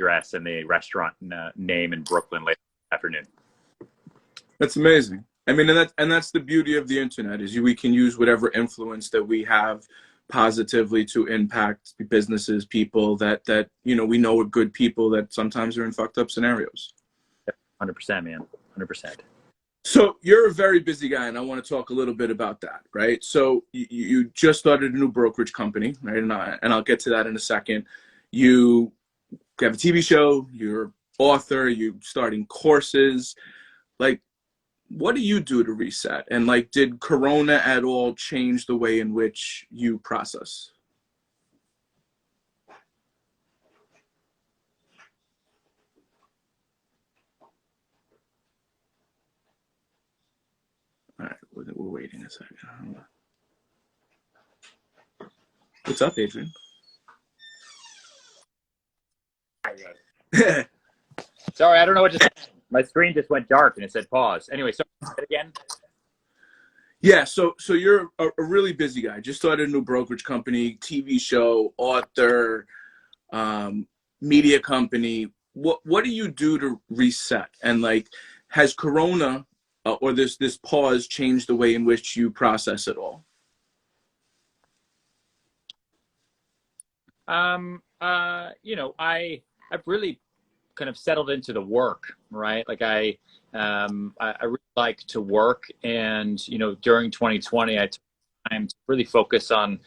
address and the restaurant name in Brooklyn later this afternoon. That's amazing. I mean, and that's the beauty of the internet is we can use whatever influence that we have positively to impact businesses, people that we know are good people that sometimes are in fucked up scenarios. 100%, man. 100%. So you're a very busy guy, and I want to talk a little bit about that, right? So you just started a new brokerage company, right? And I'll get to that in a second. You have a TV show, you're an author, you're starting courses. Like, what do you do to reset? And like, did Corona at all change the way in which you process? All right, we're waiting a second. What's up, Adrian? Sorry, I don't know what just happened. My screen just went dark and it said pause. Anyway, so again. Yeah, so you're a really busy guy. Just started a new brokerage company, TV show, author, media company. What do you do to reset? And like, has Corona or this pause changed the way in which you process it all? I've really kind of settled into the work, right? Like I really like to work, and during 2020, I took time to really focus on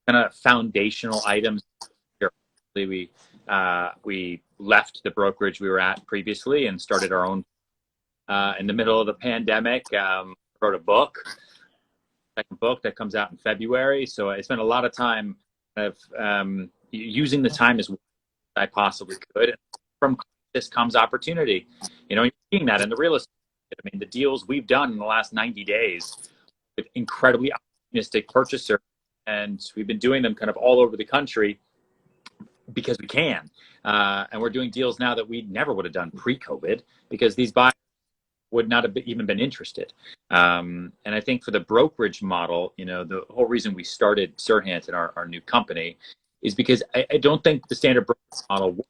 kind of foundational items. We left the brokerage we were at previously and started our own. In the middle of the pandemic, wrote a book, second book that comes out in February. So I spent a lot of time kind of using the time as well as I possibly could. And from this comes opportunity. You're seeing that in the real estate. I mean, the deals we've done in the last 90 days with incredibly optimistic purchasers, and we've been doing them kind of all over the country because we can. And we're doing deals now that we never would have done pre-COVID because these buyers would not have even been interested. And I think for the brokerage model, the whole reason we started Serhant in our new company is because I don't think the standard brokerage model works.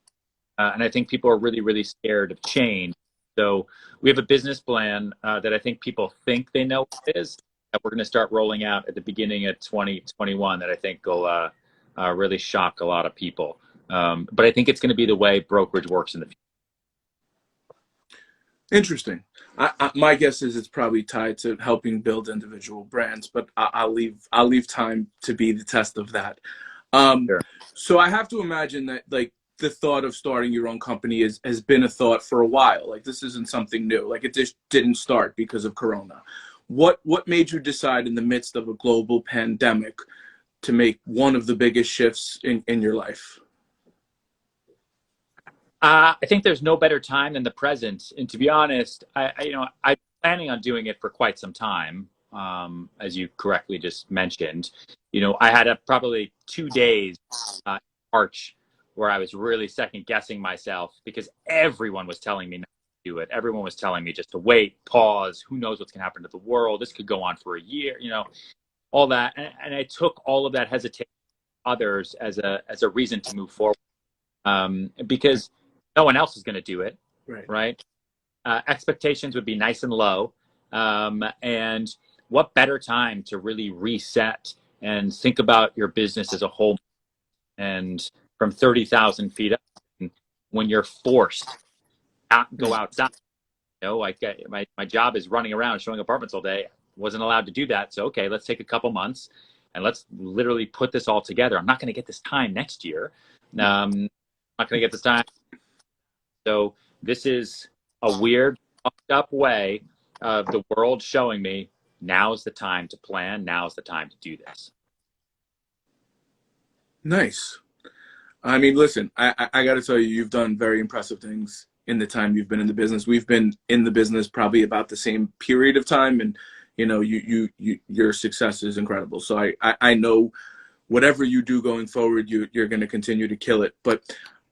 And I think people are really, really scared of change. So we have a business plan that I think people think they know what it is, that we're going to start rolling out at the beginning of 2021 that I think will really shock a lot of people. But I think it's going to be the way brokerage works in the future. Interesting. My guess is it's probably tied to helping build individual brands, but I'll leave time to be the test of that. Sure. So I have to imagine that like the thought of starting your own company has been a thought for a while. Like this isn't something new. Like it just didn't start because of Corona. What made you decide in the midst of a global pandemic to make one of the biggest shifts in your life? I think there's no better time than the present. And to be honest, I'm planning on doing it for quite some time. As you correctly just mentioned, I had probably 2 days in March where I was really second guessing myself because everyone was telling me not to do it. Everyone was telling me just to wait, pause. Who knows what's going to happen to the world? This could go on for a year, all that. And I took all of that hesitation from others as a reason to move forward. Because no one else is going to do it, right? Expectations would be nice and low. And what better time to really reset and think about your business as a whole. And from 30,000 feet up, when you're forced not go outside, like my job is running around showing apartments all day. Wasn't allowed to do that. So, okay, let's take a couple months and let's literally put this all together. I'm not going to get this time next year. I'm not going to get this time. So this is a weird, fucked up way of the world showing me now's the time to plan. Now's the time to do this. Nice. I mean, listen, I got to tell you, you've done very impressive things in the time you've been in the business. We've been in the business probably about the same period of time, and your success is incredible. So I know whatever you do going forward, you're going to continue to kill it. But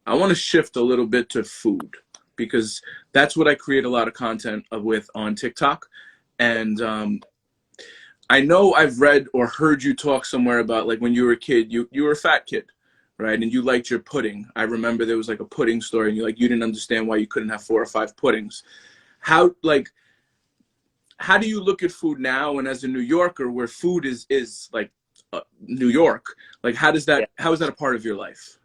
I want to shift a little bit to food because that's what I create a lot of content with on TikTok. And I know I've read or heard you talk somewhere about like when you were a kid, you were a fat kid, right? And you liked your pudding. I remember there was like a pudding store, and you didn't understand why you couldn't have 4 or 5 puddings. How how do you look at food now? And as a New Yorker, where food is like New York, like how is that a part of your life?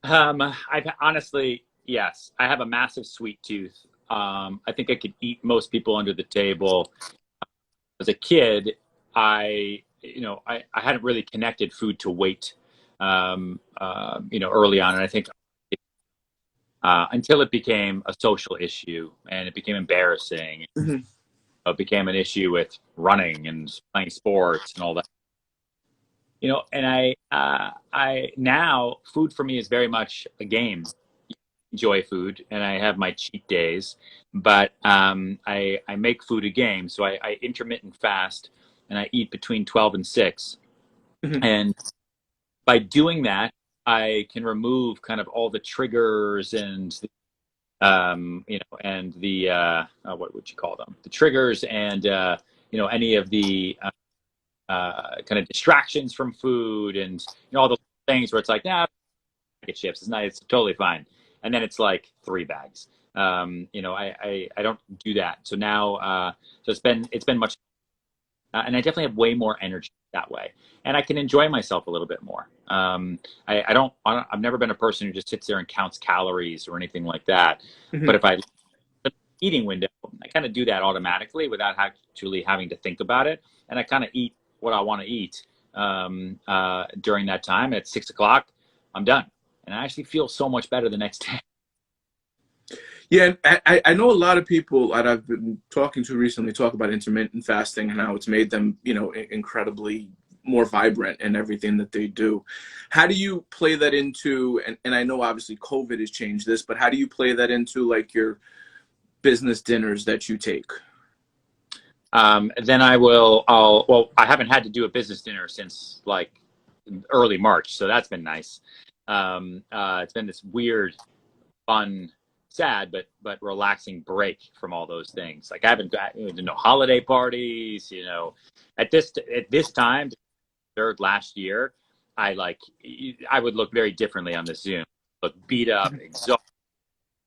I've honestly, yes, I have a massive sweet tooth. I think I could eat most people under the table. As a kid, I hadn't really connected food to weight, early on. And I think until it became a social issue and it became embarrassing, Mm-hmm. it became an issue with running and playing sports and all that. And I now food for me is very much a game. Enjoy food, and I have my cheat days, but I make food a game. So I intermittent fast, and I eat between 12 and 6. Mm-hmm. And by doing that, I can remove kind of all the triggers and and the what would you call them? The triggers and any of the kind of distractions from food and all those things where it's like, nah, bag of chips, it's totally fine. And then it's like 3 bags. I don't do that. So now, so it's been much, and I definitely have way more energy that way, and I can enjoy myself a little bit more. I've never been a person who just sits there and counts calories or anything like that. Mm-hmm. But if I eating window, I kind of do that automatically without actually having to think about it, and I kind of eat what I want to eat during that time. At 6 o'clock, I'm done, and I actually feel so much better the next day. Yeah, I know a lot of people that I've been talking to recently talk about intermittent fasting and how it's made them, incredibly more vibrant in everything that they do. How do you play that into, and I know obviously COVID has changed this, but how do you play that into like your business dinners that you take? Then I haven't had to do a business dinner since like early March, so that's been nice. It's been this weird, fun, sad, but relaxing break from all those things. Like I haven't got no holiday parties. At this time, third last year, I would look very differently on the Zoom. Look beat up, exhausted.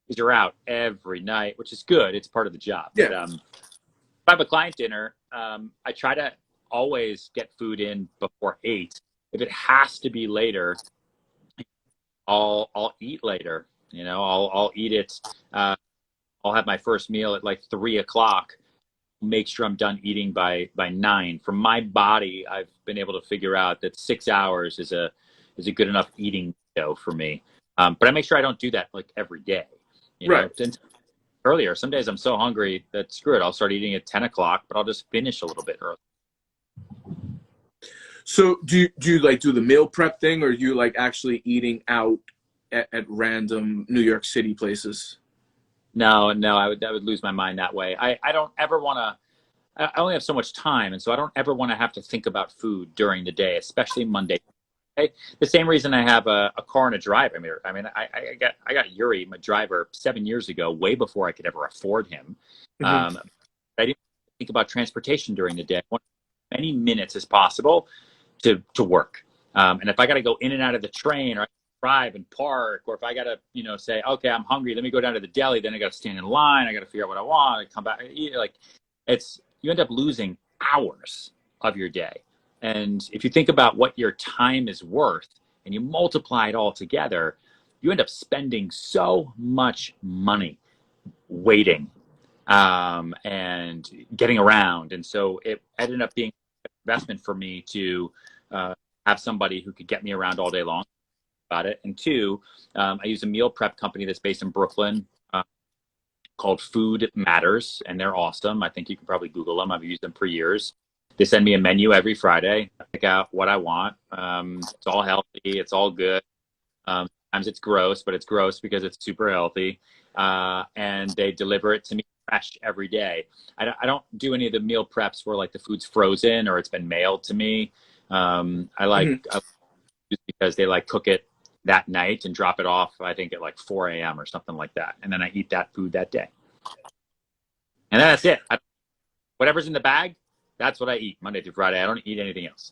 You're out every night, which is good. It's part of the job. Yeah. But if I have a client dinner, I try to always get food in before 8. If it has to be later, I'll eat later. I'll eat it. I'll have my first meal at like 3 o'clock. Make sure I'm done eating by 9. For my body, I've been able to figure out that 6 hours is a good enough eating window for me. But I make sure I don't do that like every day. Right. And earlier, some days I'm so hungry that screw it. I'll start eating at 10 o'clock, but I'll just finish a little bit early. So do you like do the meal prep thing, or you like actually eating out at random New York City places? No, I would lose my mind that way. I don't ever want to. I only have so much time, and so I don't ever want to have to think about food during the day, especially Monday. The same reason I have a car and a driver. I got Yuri, my driver, 7 years ago, way before I could ever afford him. Mm-hmm. I didn't think about transportation during the day. I want as many minutes as possible to work. And if I got to go in and out of the train, or drive and park, or if I got to, say, okay, I'm hungry, let me go down to the deli, then I got to stand in line, I got to figure out what I want, I come back, you end up losing hours of your day. And if you think about what your time is worth and you multiply it all together, you end up spending so much money waiting and getting around. And so it ended up being an investment for me to have somebody who could get me around all day long about it. And 2, I use a meal prep company that's based in Brooklyn called Food Matters, and they're awesome. I think you can probably Google them. I've used them for years. They send me a menu every Friday. I pick out what I want. It's all healthy. It's all good. Sometimes it's gross, but it's gross because it's super healthy. And they deliver it to me fresh every day. I don't do any of the meal preps where like the food's frozen or it's been mailed to me. I like because they like cook it that night and drop it off, I think at like 4 a.m. or something like that. And then I eat that food that day. And then that's it. Whatever's in the bag, that's what I eat Monday through Friday. I don't eat anything else.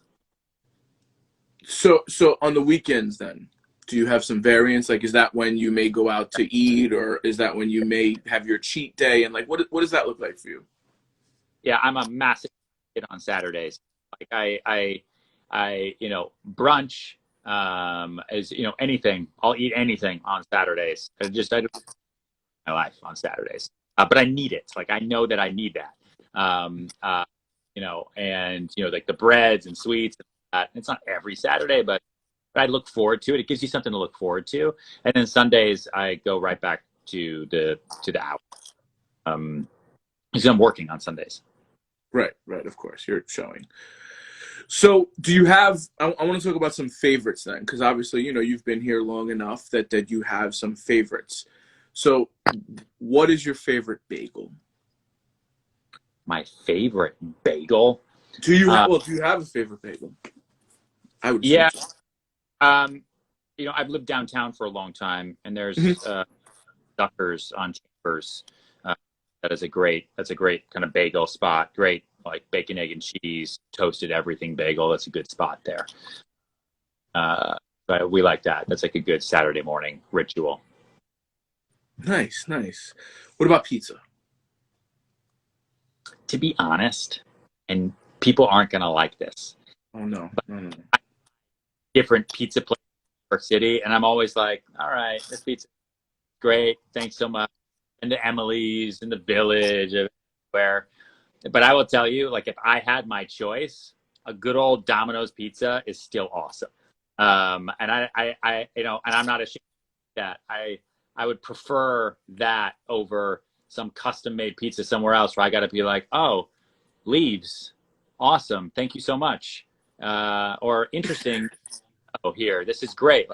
So on the weekends then, do you have some variance? Like, is that when you may go out to eat, or is that when you may have your cheat day? And like, what does that look like for you? Yeah, I'm a massive kid on Saturdays. Like brunch is, anything. I'll eat anything on Saturdays. I do my life on Saturdays, but I need it. Like I know that I need that. Like the breads and sweets. It's not every Saturday, but I look forward to it. It gives you something to look forward to. And then Sundays, I go right back to the hour. Because I'm working on Sundays. Right, right. Of course, you're showing. So, do you have? I want to talk about some favorites then, because obviously, you've been here long enough that you have some favorites. So, what is your favorite bagel? My favorite bagel. Do you have a favorite bagel? I would assume Yeah. so. I've lived downtown for a long time, and Mhm. there's Duckers on Chambers. Uh, that's a great kind of bagel spot. Great, like bacon, egg, and cheese, toasted everything bagel. That's a good spot there. But we like that. That's like a good Saturday morning ritual. Nice, nice. What about pizza? To be honest, and people aren't gonna like this, Oh no, no, no, no. different pizza places in New York City, and I'm always like, all right, this pizza great, thanks so much. And the Emily's in the Village, where, but I will tell you, like if I had my choice, a good old Domino's pizza is still awesome. And and I'm not ashamed of that. I would prefer that over some custom made pizza somewhere else where I got to be like, oh, leaves, awesome, thank you so much, or interesting. Oh, here, this is great.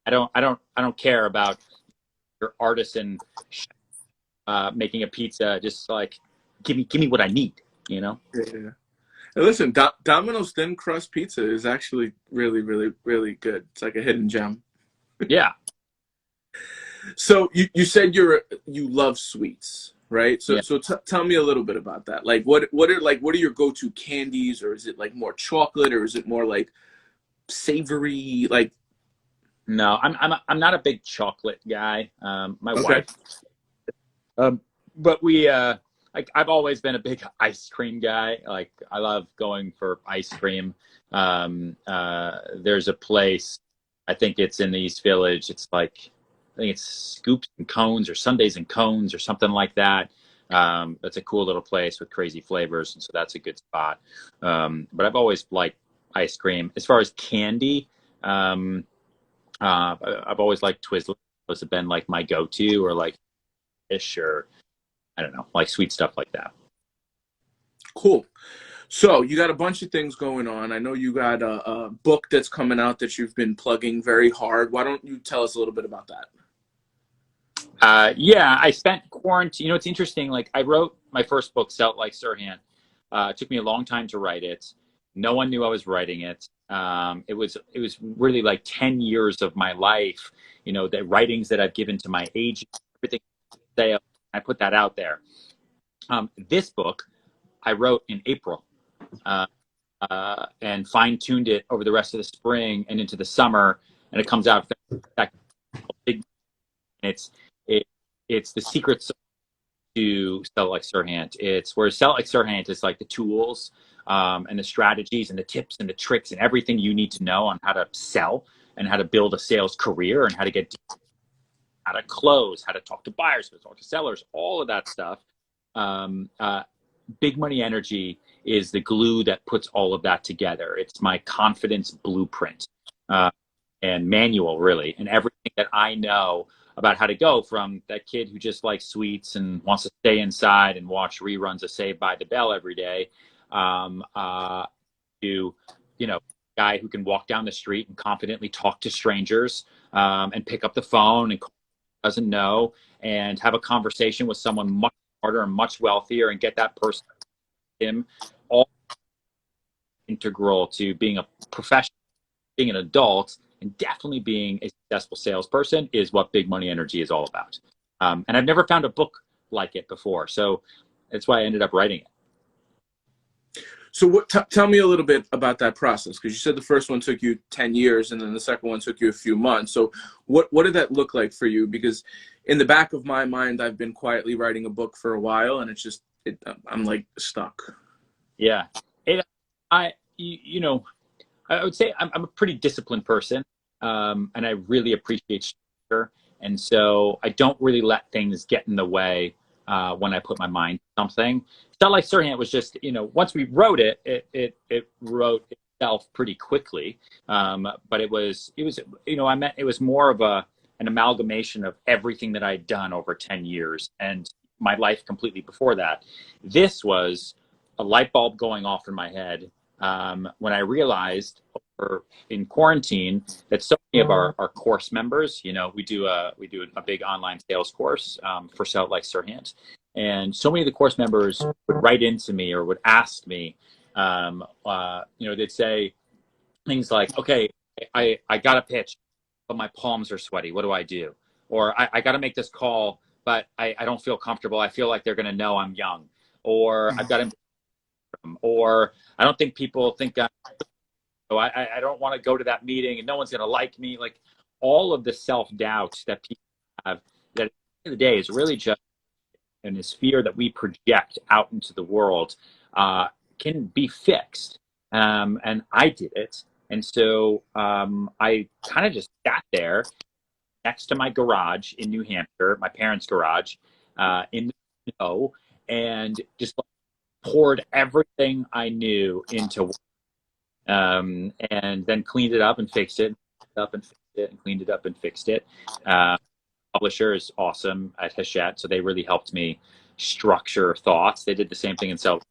I don't care about your artisan making a pizza. Just like give me what I need. You know. Yeah, yeah. Hey, listen, Domino's thin crust pizza is actually really, really, really good. It's like a hidden gem. Yeah. So you said you love sweets, right? So Yeah. so tell me a little bit about that. Like what are your go-to candies, or is it like more chocolate, or is it more like savory? Like No, I'm not a big chocolate guy. My okay, wife, um, but we like I've always been a big ice cream guy. Like I love going for ice cream. There's a place, I think it's in the East Village. It's like I think it's Scoops and Cones or Sundays and Cones or something like that. That's a cool little place with crazy flavors, and so that's a good spot. But I've always liked ice cream. As far as candy, um, I've always liked Twizzlers. Those have been like my go-to, or like ish, or I don't know, like sweet stuff like that. cool. So you got a bunch of things going on. I know you got a book that's coming out that you've been plugging very hard. Why don't you tell us a little bit about that? Yeah, I spent quarantine. It's interesting. Like I wrote my first book, Sell It Like Serhant. It took me a long time to write it. No one knew I was writing it. It was really like 10 years of my life. The writings that I've given to my agent, everything. Sale, I put that out there. This book I wrote in April. Uh, and fine tuned it over the rest of the spring and into the summer, and it comes out big. It's it, it's the secret to Sell Like Serhant. It's where Sell Like Serhant is like the tools and the strategies and the tips and the tricks and everything you need to know on how to sell and how to build a sales career and how to get how to close, how to talk to buyers, how to talk to sellers, all of that stuff. Um, uh, Big money energy is the glue that puts all of that together. It's my confidence blueprint uh, and manual, really, and everything that I know about how to go from that kid who just likes sweets and wants to stay inside and watch reruns of Saved by the Bell every day, um, uh, to guy who can walk down the street and confidently talk to strangers and pick up the phone and doesn't know and have a conversation with someone much smarter and much wealthier and get that person him, all integral to being a professional, being an adult, and definitely being a successful salesperson is what big money energy is all about. And I've never found a book like it before, so that's why I ended up writing it. So tell me a little bit about that process, because you said the first one took you 10 years and then the second one took you a few months. So what did that look like for you? Because in the back of my mind, I've been quietly writing a book for a while, and it's just, I'm like stuck. Yeah. You know, I would say I'm a pretty disciplined person, and I really appreciate structure. And so I don't really let things get in the way when I put my mind to something. It's not like Serhant was just, once we wrote it, it wrote itself pretty quickly. But it was, it was more of an amalgamation of everything that I'd done over 10 years and my life completely before that. This was a light bulb going off in my head when I realized in quarantine that so many of our course members, we do a big online sales course for Sell Like Serhant, and so many of the course members would write into me or would ask me, they'd say things like, "Okay, I got a pitch, but my palms are sweaty. What do I do?" Or I got to make this call, but I don't feel comfortable. I feel like they're going to know I'm young. Or I've got to, or I don't think people think so I don't want to go to that meeting and no one's going to like me. Like all of the self-doubt that people have, that at the end of the day is really just and this fear that we project out into the world can be fixed. And I did it. And so I kind of just sat there next to my garage in New Hampshire, my parents' garage, in the snow, and just poured everything I knew into work. And then cleaned it up and fixed it, and cleaned it up and fixed it. Publisher is awesome at Hachette, so they really helped me structure thoughts. They did the same thing in Self,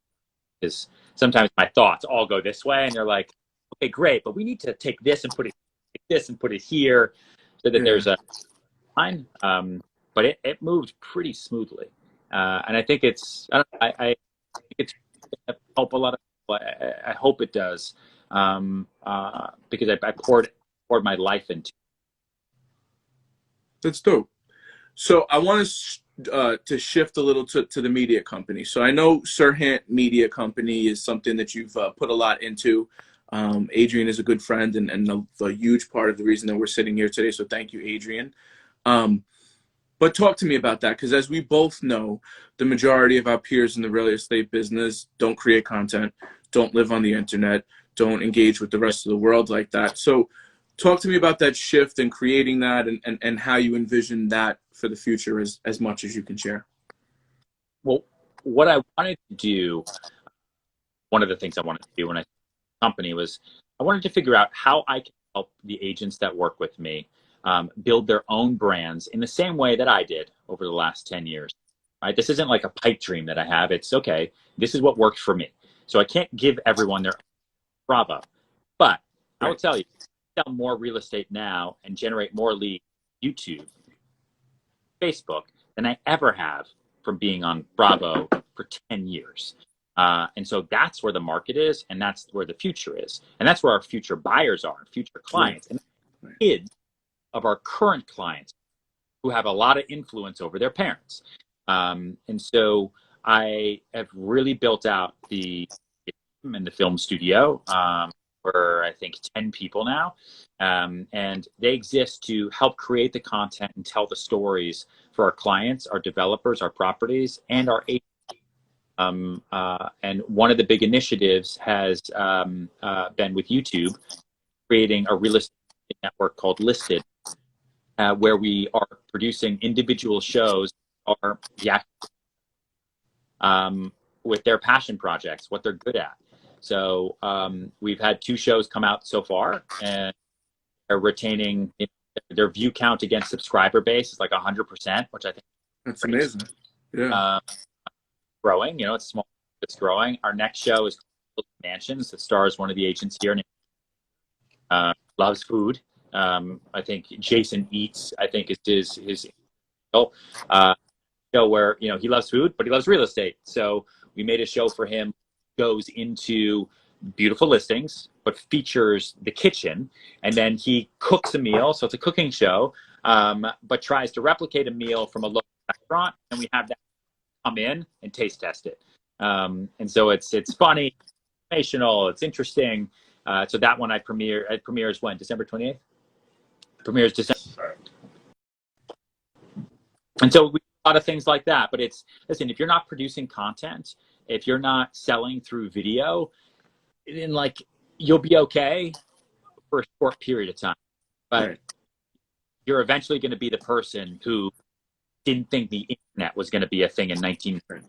because sometimes my thoughts all go this way, and they're like, okay, great, but we need to take this and put it here, so that there's a line. But it moved pretty smoothly, and I think it's I think it's going to help a lot of people. I hope it does, because I poured my life into. That's dope. So I want to shift a little to the media company. So I know Serhant Media Company is something that you've put a lot into. Adrian is a good friend and a huge part of the reason that we're sitting here today. So thank you, Adrian. But talk to me about that, because as we both know, the majority of our peers in the real estate business don't create content, don't live on the internet, don't engage with the rest of the world like that. So talk to me about that shift and creating that and how you envision that for the future as much as you can share. Well, what I wanted to do, one of the things I wanted to do when I started the company was I wanted to figure out how I can help the agents that work with me build their own brands in the same way that I did over the last 10 years. Right? This isn't like a pipe dream that I have. It's okay. This is what worked for me. So I can't give everyone their bravo, but I will tell you, sell more real estate now and generate more leads on YouTube, Facebook than I ever have from being on Bravo for 10 years. And so that's where the market is, and that's where the future is. And that's where our future buyers are, future clients, and kids of our current clients who have a lot of influence over their parents. And so I have really built out the film studio. We're, I think, 10 people now. And they exist to help create the content and tell the stories for our clients, our developers, our properties, and our agents. And one of the big initiatives has been with YouTube, creating a real estate network called Listed, where we are producing individual shows or with their passion projects, what they're good at. So we've had 2 shows come out so far, and they're retaining their view count against subscriber base is like 100%, which I think that's amazing. Yeah, growing. It's small, it's growing. Our next show is Mansions. That stars one of the agents here. Loves food. I think Jason Eats, I think, is his show where he loves food, but he loves real estate. So we made a show for him. Goes into beautiful listings, but features the kitchen, and then he cooks a meal. So it's a cooking show, but tries to replicate a meal from a local restaurant, and we have that come in and taste test it. And so it's funny, informational. It's interesting. So that one it premieres when? December 28th? Premieres December. And so we do a lot of things like that. But listen, if you're not producing content, if you're not selling through video, then like you'll be okay for a short period of time. But Right. you're eventually going to be the person who didn't think the internet was going to be a thing in 1990.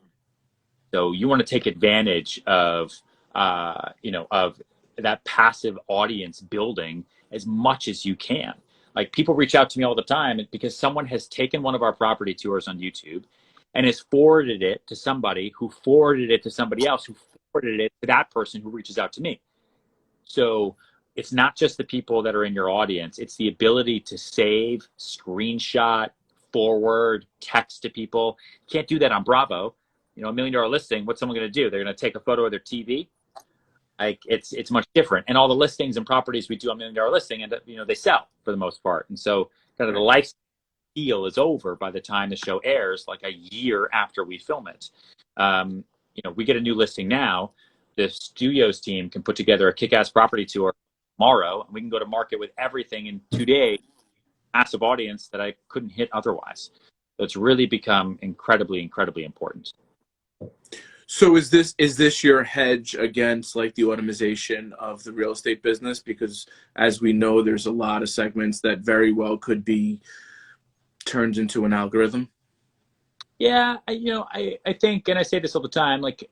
So you want to take advantage of, of that passive audience building as much as you can. Like people reach out to me all the time because someone has taken one of our property tours on YouTube and has forwarded it to somebody who forwarded it to somebody else who forwarded it to that person who reaches out to me. So it's not just the people that are in your audience. It's the ability to save, screenshot, forward, text to people. You can't do that on Bravo. You know, $1 million listing, what's someone going to do? They're going to take a photo of their TV. Like it's much different. And all the listings and properties we do on $1 million listing, and they sell for the most part. And so kind of the life deal is over by the time the show airs, like a year after we film it. We get a new listing now. The studios team can put together a kick-ass property tour tomorrow, and we can go to market with everything in 2 days. Massive audience that I couldn't hit otherwise. So it's really become incredibly, incredibly important. So is this your hedge against like the automation of the real estate business? Because as we know, there's a lot of segments that very well could be turned into an algorithm. Yeah, I think, and I say this all the time, like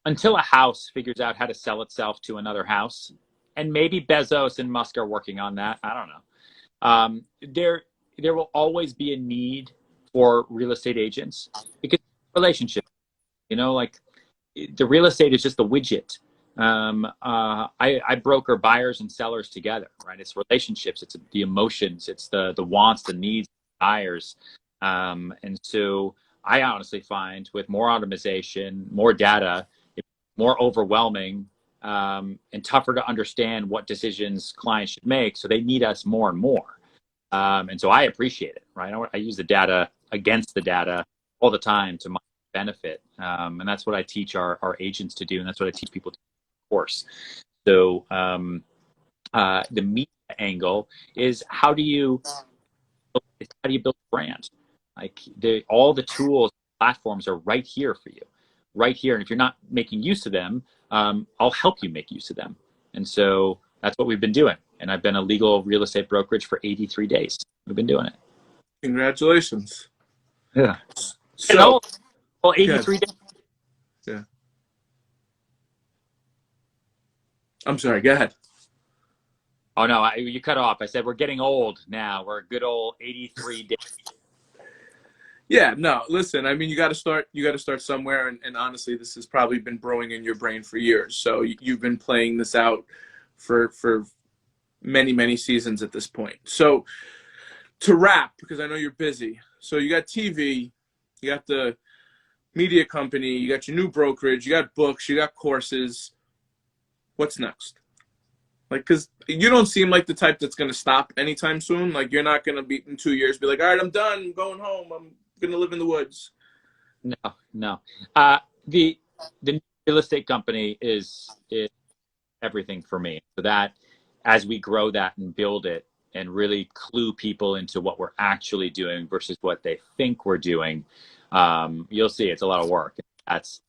until a house figures out how to sell itself to another house, and maybe Bezos and Musk are working on that. I don't know. There will always be a need for real estate agents because relationships, like the real estate is just the widget. I broker buyers and sellers together, right? It's relationships, it's the emotions, it's the wants, the needs, desires. And so I honestly find with more automation, more data, it's more overwhelming and tougher to understand what decisions clients should make. So they need us more and more. And so I appreciate it, right? I use the data against the data all the time to my benefit. And that's what I teach our agents to do. And that's what I teach people to do, of course. So the media angle is how do you build a brand? Like all the tools, platforms are right here for you, right here. And if you're not making use of them, I'll help you make use of them. And so that's what we've been doing. And I've been a legal real estate brokerage for 83 days. We've been doing it. Congratulations. Yeah. So, 83 days. Yeah. I'm sorry, go ahead. Oh, no, you cut off. I said we're getting old now. We're a good old 83 days. Yeah, no, listen, I mean, you got to start somewhere. And honestly, this has probably been brewing in your brain for years. So you've been playing this out for many, many seasons at this point. So to wrap, because I know you're busy. So you got TV, you got the media company, you got your new brokerage, you got books, you got courses. What's next? Like, because you don't seem like the type that's going to stop anytime soon. Like, you're not going to be in 2 years, be like, all right, I'm done. I'm going home. I'm going to live in the woods. No. The real estate company is everything for me. So that as we grow that and build it and really clue people into what we're actually doing versus what they think we're doing, you'll see it's a lot of work. That's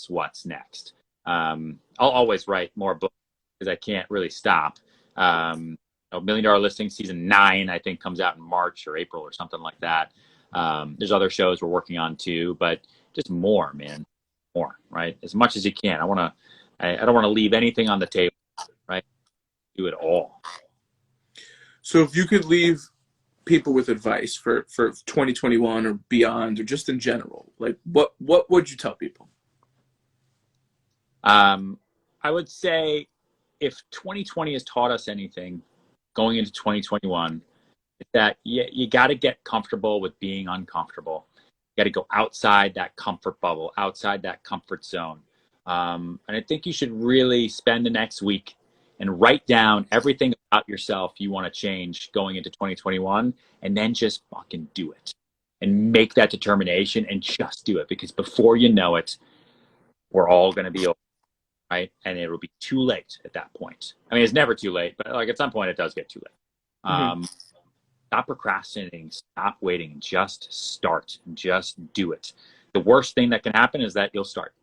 what's next. I'll always write more books because I can't really stop. $1 Million Listing season 9, I think, comes out in March or April or something like that. There's other shows we're working on too, but just more, man, more, right? As much as you can. I don't want to leave anything on the table, right? Do it all. So if you could leave people with advice for 2021 or beyond, or just in general, like what would you tell people? I would say if 2020 has taught us anything going into 2021, it's that you got to get comfortable with being uncomfortable. You got to go outside that comfort bubble, outside that comfort zone. And I think you should really spend the next week and write down everything about yourself you want to change going into 2021, and then just fucking do it and make that determination and just do it, because before you know it, we're all going to be over. right? And it'll be too late at that point. I mean, it's never too late, but like at some point it does get too late. Stop procrastinating, stop waiting, just start, just do it. The worst thing that can happen is that you'll start,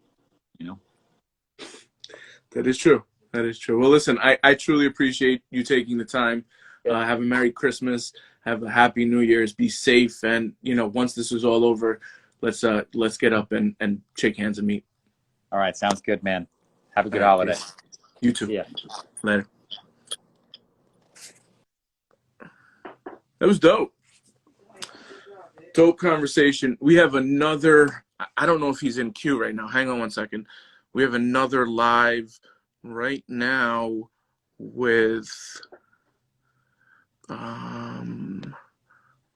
you know? That is true. That is true. Well, listen, I truly appreciate you taking the time. Have a Merry Christmas. Have a Happy New Year's. Be safe. And, you know, once this is all over, let's get up and shake hands and meet. All right. Sounds good, man. Have a good holiday. Peace. You too. Yeah. Later. That was dope. Dope conversation. We have another, I don't know if he's in queue right now. Hang on one second. We have another live right now with, go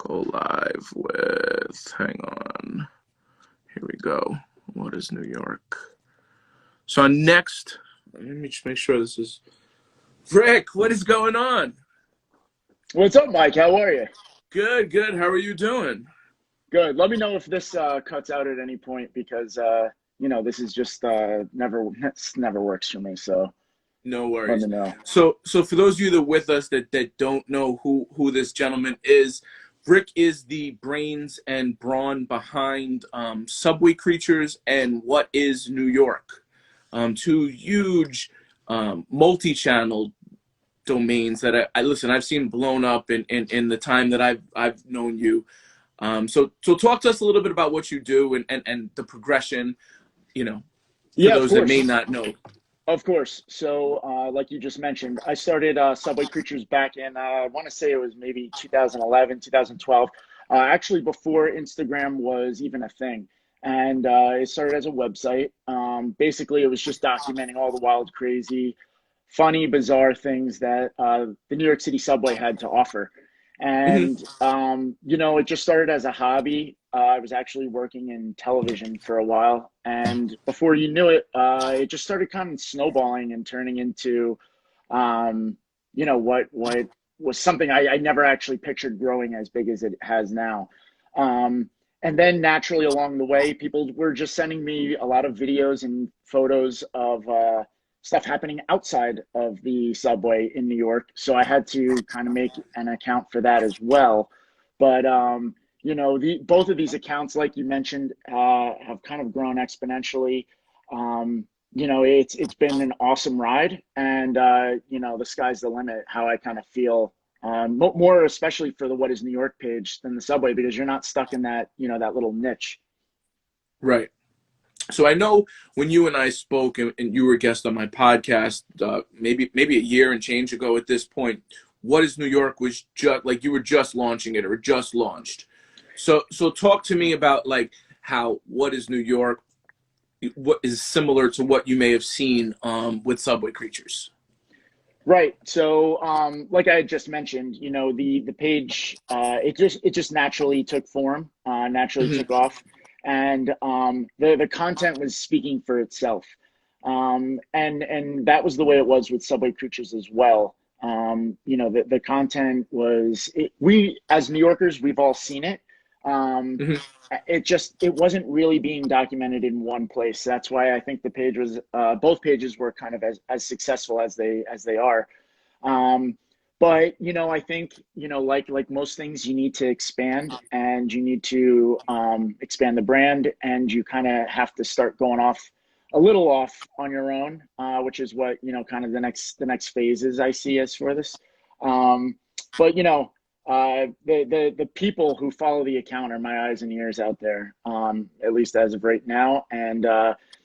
live with, hang on. Here we go. What is New York? So next, let me just make sure this is, Rick, what is going on? What's up, Mike? How are you? Good, good. How are you doing? Good. Let me know if this cuts out at any point because, you know, this is just never works for me. So no worries. Let me know. So for those of you that are with us that don't know who this gentleman is, Rick is the brains and brawn behind Subway Creatures and What is New York, two huge multi-channel domains that I've seen blown up in the time that I've known you. So talk to us a little bit about what you do and the progression, you know, for those that may not know. Of course. So like you just mentioned, I started Subway Creatures back in, I want to say it was maybe 2011, 2012, actually before Instagram was even a thing. And it started as a website. Basically, it was just documenting all the wild, crazy, funny, bizarre things that the New York City subway had to offer. And, you know, it just started as a hobby. I was actually working in television for a while. And before you knew it, it just started kind of snowballing and turning into, you know, what was something I never actually pictured growing as big as it has now. And then naturally along the way, people were just sending me a lot of videos and photos of stuff happening outside of the subway in New York. So I had to kind of make an account for that as well. But, you know, both of these accounts, like you mentioned, have kind of grown exponentially. You know, it's been an awesome ride. And, you know, the sky's the limit, how I kind of feel. More especially for the What is New York page than the subway, because you're not stuck in that, you know, that little niche. Right. So I know when you and I spoke and you were a guest on my podcast, maybe a year and change ago at this point, What is New York was just like you were just launching it or just launched. So talk to me about like how What is New York, what is similar to what you may have seen with Subway Creatures. Right. So, like I had just mentioned, you know, the page, it just naturally took form, naturally took off, and the content was speaking for itself, and that was the way it was with Subway Creatures as well. You know, the content was we as New Yorkers, we've all seen it. It wasn't really being documented in one place. That's why I think the page was both pages were kind of as successful as they are. But you know, I think, you know, like most things, you need to expand and you need to expand the brand, and you kind of have to start going off a little off on your own, which is what, you know, kind of the next phases I see as for this. But you know, the people who follow the account are my eyes and ears out there, at least as of right now. And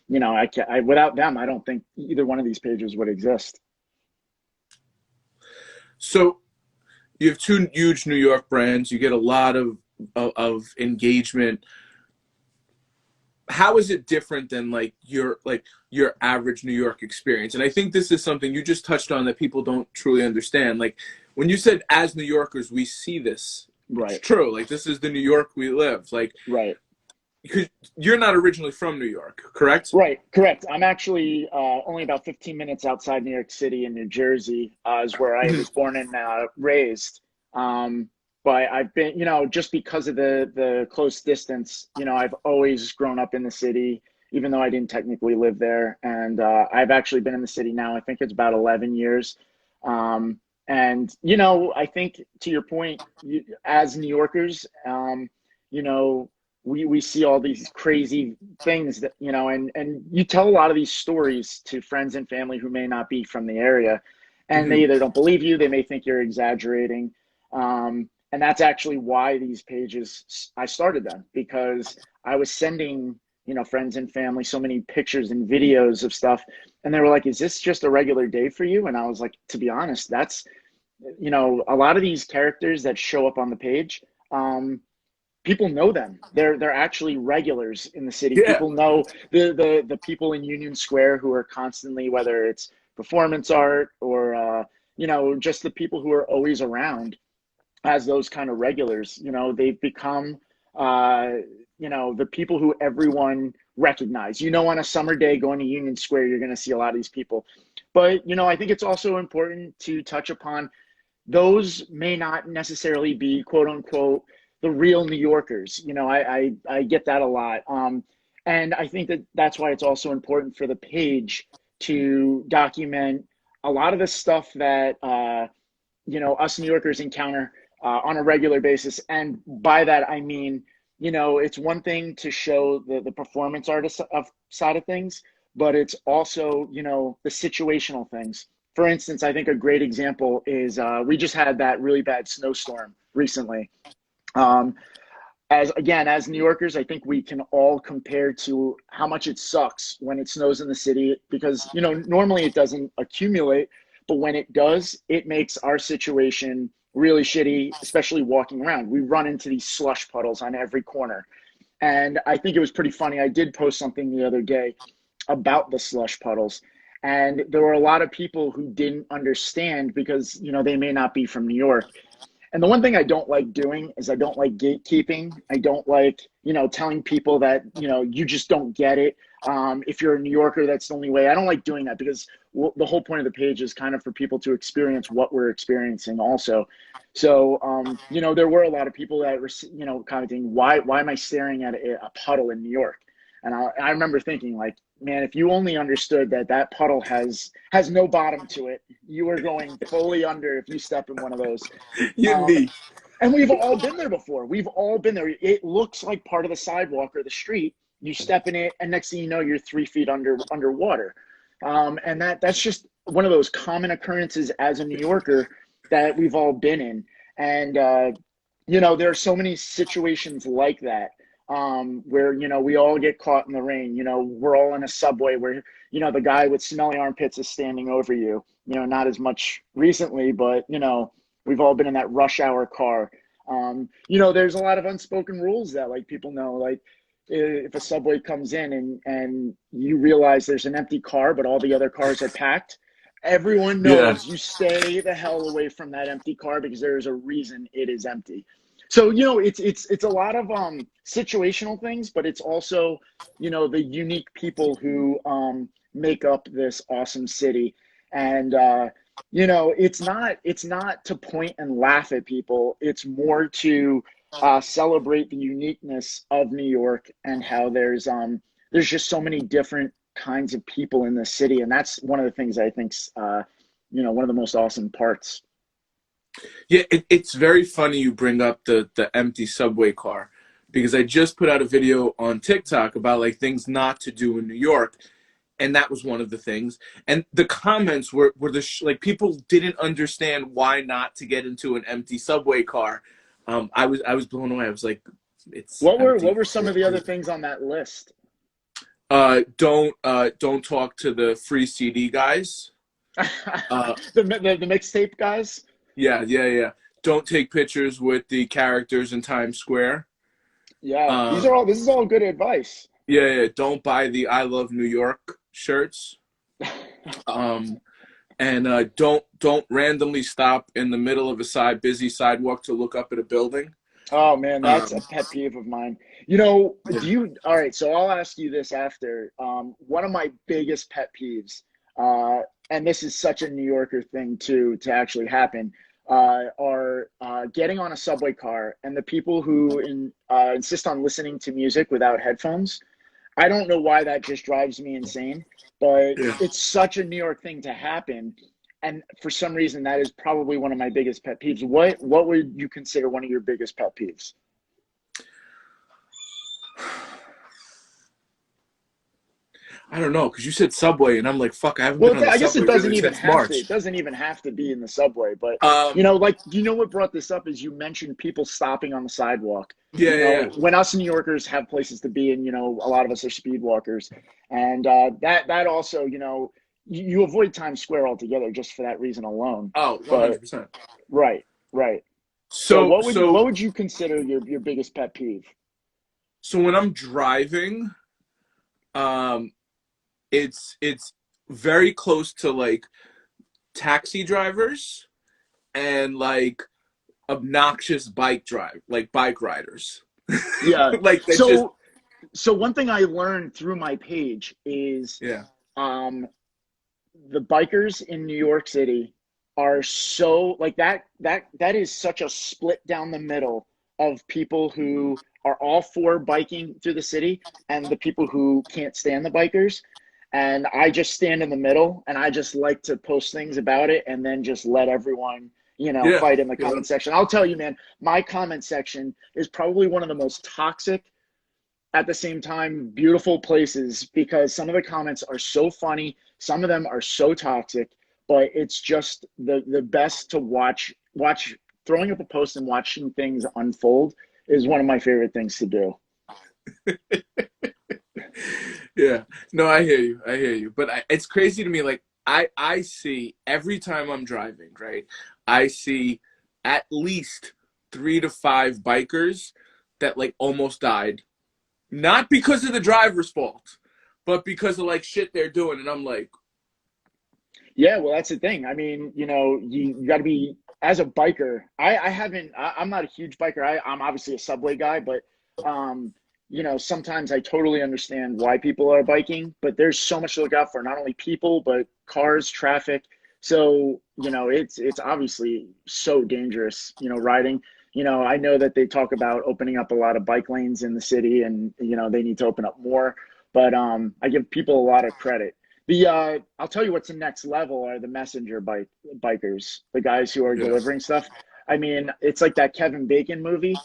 you know, I without them, I don't think either one of these pages would exist. So you have two huge New York brands. You get a lot of engagement. How is it different than like your average New York experience? And I think this is something you just touched on that people don't truly understand. Like when you said, as New Yorkers, we see this. Right. It's true. Like this is the New York we live. Like, right. Because you're not originally from New York, correct? Right, correct. I'm actually only about 15 minutes outside New York City in New Jersey, is where I was born and raised. But I've been, you know, just because of the close distance, you know, I've always grown up in the city even though I didn't technically live there. And I've actually been in the city now, I think it's about 11 years. And, you know, I think to your point, as New Yorkers, you know, we see all these crazy things that, you know, and you tell a lot of these stories to friends and family who may not be from the area, and they either don't believe you, they may think you're exaggerating. And that's actually why these pages, I started them, because I was sending, you know, friends and family so many pictures and videos of stuff. And they were like, is this just a regular day for you? And I was like, to be honest, that's, you know, a lot of these characters that show up on the page, people know them. They're actually regulars in the city. Yeah. People know the people in Union Square who are constantly, whether it's performance art or, you know, just the people who are always around as those kind of regulars. You know, they've become, you know, the people who everyone recognize. You know, on a summer day going to Union Square, you're going to see a lot of these people. But, you know, I think it's also important to touch upon those may not necessarily be, quote unquote, the real New Yorkers. You know, I get that a lot. And I think that that's why it's also important for the page to document a lot of the stuff that, you know, us New Yorkers encounter on a regular basis. And by that, I mean, you know, it's one thing to show the performance artist side of things, but it's also, you know, the situational things. For instance, I think a great example is we just had that really bad snowstorm recently. As New Yorkers, I think we can all compare to how much it sucks when it snows in the city, because, you know, normally it doesn't accumulate, but when it does, it makes our situation really shitty, especially walking around. We run into these slush puddles on every corner. And I think it was pretty funny. I did post something the other day about the slush puddles. And there were a lot of people who didn't understand because, you know, they may not be from New York. And the one thing I don't like doing is I don't like gatekeeping. I don't like, you know, telling people that, you know, you just don't get it. If you're a New Yorker, that's the only way. I don't like doing that because the whole point of the page is kind of for people to experience what we're experiencing also. So, you know, there were a lot of people that were, you know, commenting, why am I staring at a puddle in New York? And I remember thinking, like, man, if you only understood that that puddle has no bottom to it, you are going fully under if you step in one of those. And we've all been there before. We've all been there. It looks like part of the sidewalk or the street. You step in it, and next thing you know, you're 3 feet underwater. And that's just one of those common occurrences as a New Yorker that we've all been in. And you know, there are so many situations like that. Where, you know, we all get caught in the rain. You know, we're all in a subway where, you know, the guy with smelly armpits is standing over you. You know, not as much recently, but, you know, we've all been in that rush hour car. You know, there's a lot of unspoken rules that, like, people know, like, if a subway comes in and you realize there's an empty car, but all the other cars are packed, everyone knows you stay the hell away from that empty car because there is a reason it is empty. So, you know, it's a lot of situational things, but it's also, you know, the unique people who make up this awesome city. And you know, it's not to point and laugh at people. It's more to celebrate the uniqueness of New York and how there's just so many different kinds of people in the city, and that's one of the things I think's you know, one of the most awesome parts. Yeah, it's very funny you bring up the empty subway car, because I just put out a video on TikTok about like things not to do in New York, and that was one of the things. And the comments were like people didn't understand why not to get into an empty subway car. I was blown away. I was like, it's What empty. were some of the other things on that list? Don't talk to the free CD guys. The mixtape guys. Yeah. Don't take pictures with the characters in Times Square. Yeah, this is all good advice. Yeah. Don't buy the I Love New York shirts. And don't randomly stop in the middle of a busy sidewalk to look up at a building. Oh man, that's a pet peeve of mine. You know, all right, so I'll ask you this after. One of my biggest pet peeves, and this is such a New Yorker thing to actually happen, are getting on a subway car and the people who insist on listening to music without headphones. I don't know why that just drives me insane, but Yeah. it's such a New York thing to happen. And for some reason, that is probably one of my biggest pet peeves. What would you consider one of your biggest pet peeves? I don't know, because you said Subway, and I'm like, fuck, I haven't Well, been on the I guess it Subway doesn't really even since have to. March. It doesn't even have to be in the subway. But Um, like you know what brought this up is you mentioned people stopping on the sidewalk. yeah, yeah, yeah. When us New Yorkers have places to be, and a lot of us are speed walkers, and that also, you avoid Times Square altogether just for that reason alone. Oh, But 100%. right, right. So So, what would you consider your biggest pet peeve? so when I'm driving, um, it's very close to like taxi drivers and like obnoxious bike riders. Yeah. Like that just So one thing I learned through my page is yeah. um the bikers in New York City are so like that is such a split down the middle of people who are all for biking through the city and the people who can't stand the bikers. And I just stand in the middle and I just like to post things about it and then just let everyone, Yeah. fight in the Yeah. comment section. I'll tell you, man, my comment section is probably one of the most toxic, at the same time beautiful places, because some of the comments are so funny, some of them are so toxic, but it's just the best to watch throwing up a post and watching things unfold is one of my favorite things to do. Yeah. No, I hear you. I hear you. But it's crazy to me. Like I see every time I'm driving, right? I see at least 3 to 5 bikers that like almost died, not because of the driver's fault, but because of like shit they're doing, and I'm like, Yeah, well, that's the thing. I mean, you got to be, as a biker. I haven't. I'm not a huge biker. I'm obviously a subway guy, but um, sometimes I totally understand why people are biking. But there's so much to look out for, not only people but cars, traffic. So it's obviously so dangerous. Riding. I know that they talk about opening up a lot of bike lanes in the city, and they need to open up more. But I give people a lot of credit. I'll tell you what's the next level are the messenger bikers, the guys who are yeah, delivering stuff. I mean, it's like that Kevin Bacon movie.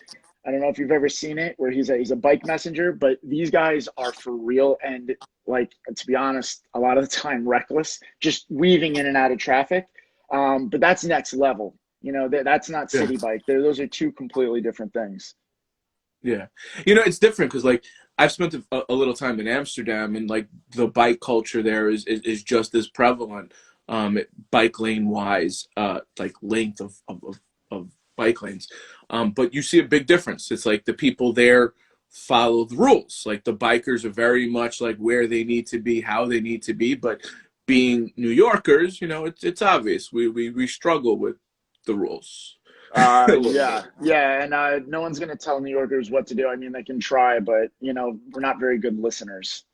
I don't know if you've ever seen it, where he's a bike messenger, but these guys are for real and, like, to be honest, a lot of the time reckless, just weaving in and out of traffic. But that's next level. That's not yeah. city bike. Those are two completely different things. Yeah. It's different because like I've spent a little time in Amsterdam, and like the bike culture there is just as prevalent, bike lane wise, like length of bike lanes. But you see a big difference. It's like the people there follow the rules. Like the bikers are very much like where they need to be, how they need to be. But being New Yorkers, it's obvious. We struggle with the rules a little bit. Yeah, and no one's going to tell New Yorkers what to do. I mean, they can try, but we're not very good listeners.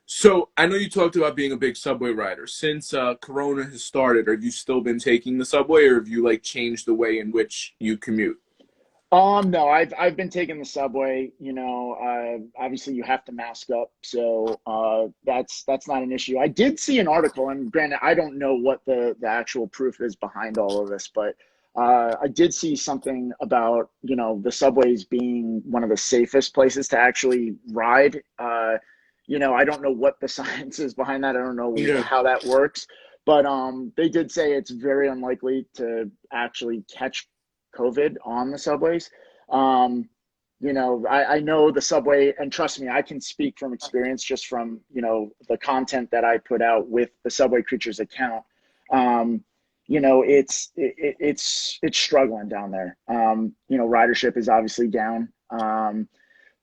So I know you talked about being a big subway rider. Since Corona has started, have you still been taking the subway, or have you like changed the way in which you commute? No, I've been taking the subway. Obviously you have to mask up, so that's not an issue. I did see an article, and granted, I don't know what the actual proof is behind all of this, but I did see something about the subways being one of the safest places to actually ride. I don't know what the science is behind that. I don't know Yeah, how that works, but they did say it's very unlikely to actually catch COVID on the subways. I know the subway, and trust me, I can speak from experience just from, the content that I put out with the Subway Creatures account. It's struggling down there. Ridership is obviously down.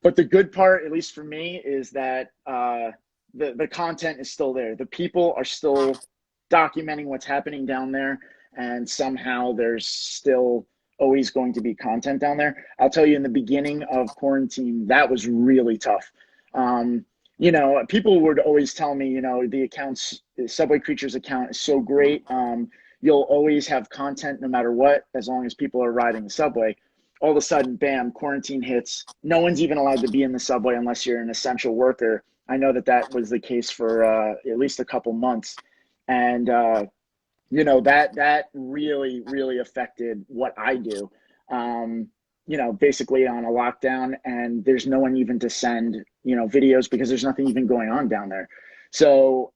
But the good part, at least for me, is that the content is still there. The people are still documenting what's happening down there, and somehow there's still always going to be content down there. I'll tell you, in the beginning of quarantine, that was really tough. People would always tell me, the Subway Creatures account is so great. You'll always have content no matter what, as long as people are riding the subway. all of a sudden, bam, quarantine hits. No one's even allowed to be in the subway unless you're an essential worker. I know that that was the case for at least a couple months. And, that really, really affected what I do. Basically on a lockdown, and there's no one even to send, videos because there's nothing even going on down there. So,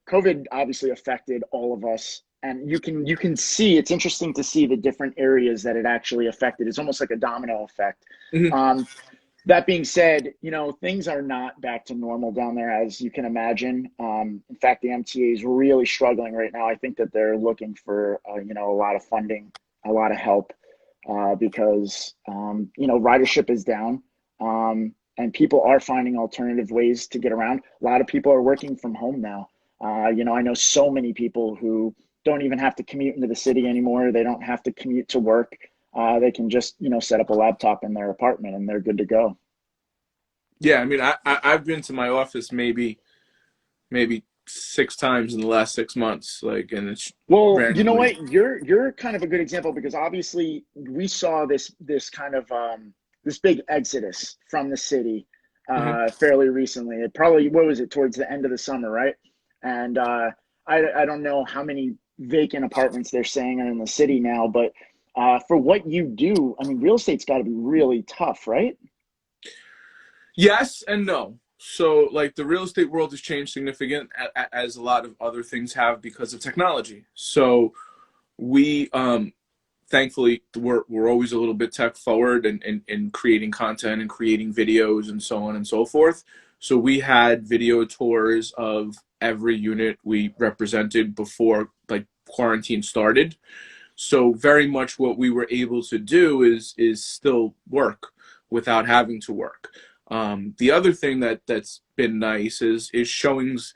COVID obviously affected all of us, and you can see, it's interesting to see the different areas that it actually affected. It's almost like a domino effect. Mm-hmm. That being said, things are not back to normal down there, as you can imagine. In fact, the MTA is really struggling right now. I think that they're looking for, a lot of funding, a lot of help, because, ridership is down, and people are finding alternative ways to get around. A lot of people are working from home now. I know so many people who don't even have to commute into the city anymore. They don't have to commute to work. They can just, set up a laptop in their apartment and they're good to go. Yeah, I mean, I've been to my office maybe 6 times in the last 6 months, like, and it's Well, you know randomly. what? You're kind of a good example, because obviously we saw this kind of this big exodus from the city Hmm. fairly recently. It probably, what was it, towards the end of the summer, right? And I don't know how many vacant apartments they're saying are in the city now, but for what you do, I mean, real estate's got to be really tough, right? Yes and no. So, like, the real estate world has changed significant, as a lot of other things have, because of technology. So we thankfully we're always a little bit tech forward in creating content and creating videos and so on and so forth. So we had video tours of every unit we represented before, like, quarantine started. So very much what we were able to do is still work without having to work. The other thing that's been nice is showings.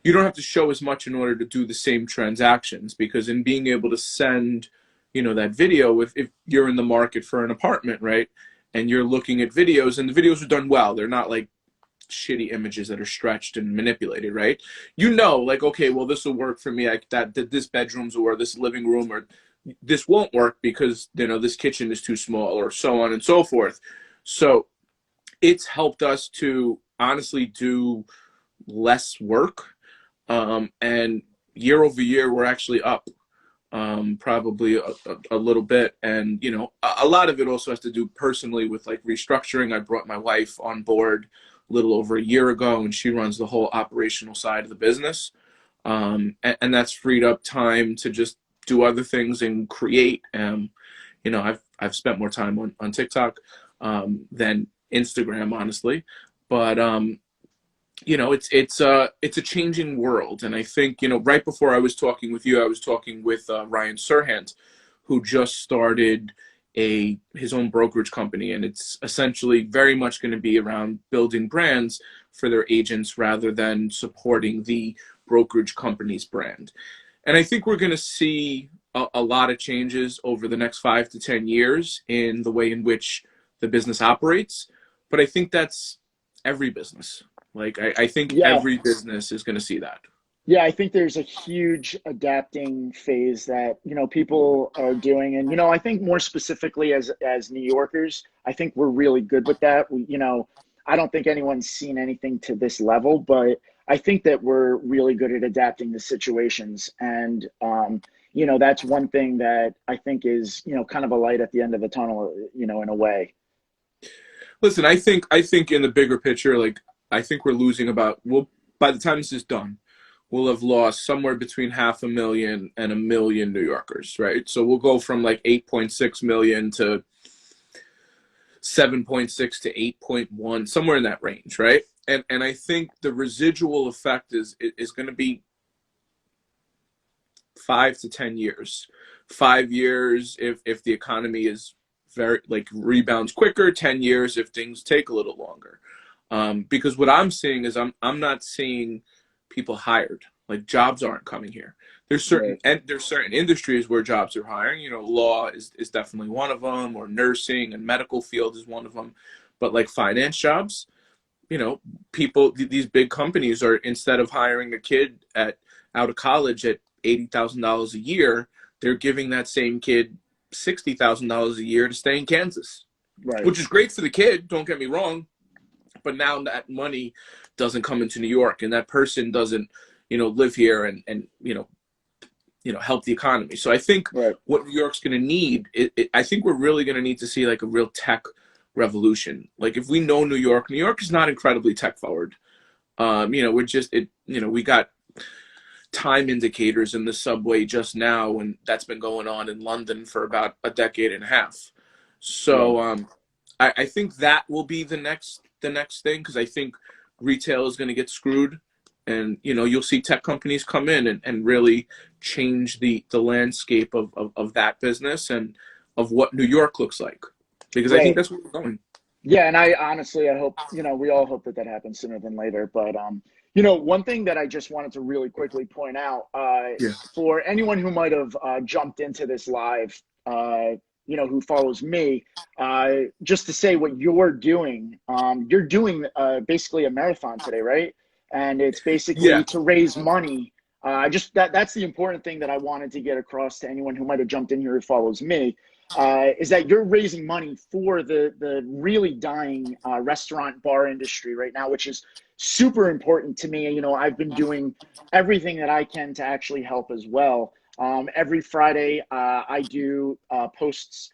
You don't have to show as much in order to do the same transactions, because in being able to send, that video, if you're in the market for an apartment, right, and you're looking at videos, and the videos are done well, they're not like shitty images that are stretched and manipulated, right? Like, okay, well, this will work for me. That this bedroom's, or this living room, or this won't work because this kitchen is too small, or so on and so forth. So it's helped us to honestly do less work, and year over year we're actually up, probably a little bit. And a lot of it also has to do personally with, like, restructuring. I brought my wife on board a little over a year ago, and she runs the whole operational side of the business, and that's freed up time to just do other things and create. I've spent more time on TikTok than Instagram, honestly, but it's a changing world. And I think, right before I was talking with you, I was talking with Ryan Serhant, who just started his own brokerage company, and it's essentially very much going to be around building brands for their agents rather than supporting the brokerage company's brand. And I think we're going to see a lot of changes over the next 5 to 10 years in the way in which the business operates. But I think that's every business. Like, I think Yeah. every business is going to see that. Yeah, I think there's a huge adapting phase that, people are doing. And, I think more specifically as New Yorkers, I think we're really good with that. I don't think anyone's seen anything to this level, but I think that we're really good at adapting to situations. And, that's one thing that I think is, kind of a light at the end of the tunnel, in a way. Listen, I think in the bigger picture, like, I think we're losing by the time this is done, we'll have lost somewhere between 500,000 and 1 million New Yorkers, right? So we'll go from like 8.6 million to 7.6 to 8.1, somewhere in that range, right? And I think the residual effect is going to be 5 to 10 years. 5 years if the economy is very, like, rebounds quicker. 10 years if things take a little longer. Because what I'm seeing is I'm not seeing people hired. Like, jobs aren't coming here. Right. There's certain industries where jobs are hiring. Law is definitely one of them, or nursing and medical field is one of them. But, like, finance jobs, people, these big companies are, instead of hiring a kid out of college at $80,000 a year, they're giving that same kid $60,000 a year to stay in Kansas, Right. which is great for the kid. Don't get me wrong, but now that money doesn't come into New York, and that person doesn't, live here and help the economy. So I think Right. what New York's going to need, I think we're really going to need to see like a real tech revolution. Like if we know New York is not incredibly tech forward. We're just we got time indicators in the subway just now, and that's been going on in London for about a decade and a half. Yeah. So I think that will be the next thing, because I think retail is going to get screwed, and you'll see tech companies come in and really change the landscape of that business and of what New York looks like, because I think Right. that's where we're going. Yeah, and I honestly, I hope, we all hope that that happens sooner than later. But, one thing that I just wanted to really quickly point out, Yeah. for anyone who might have jumped into this live, who follows me, just to say what you're doing basically a marathon today, right? And it's Yeah. basically to raise money. Just that's the important thing that I wanted to get across to anyone who might have jumped in here who follows me, is that you're raising money for the really dying restaurant bar industry right now, which is super important to me. I've been doing everything that I can to actually help as well. Every Friday, I do posts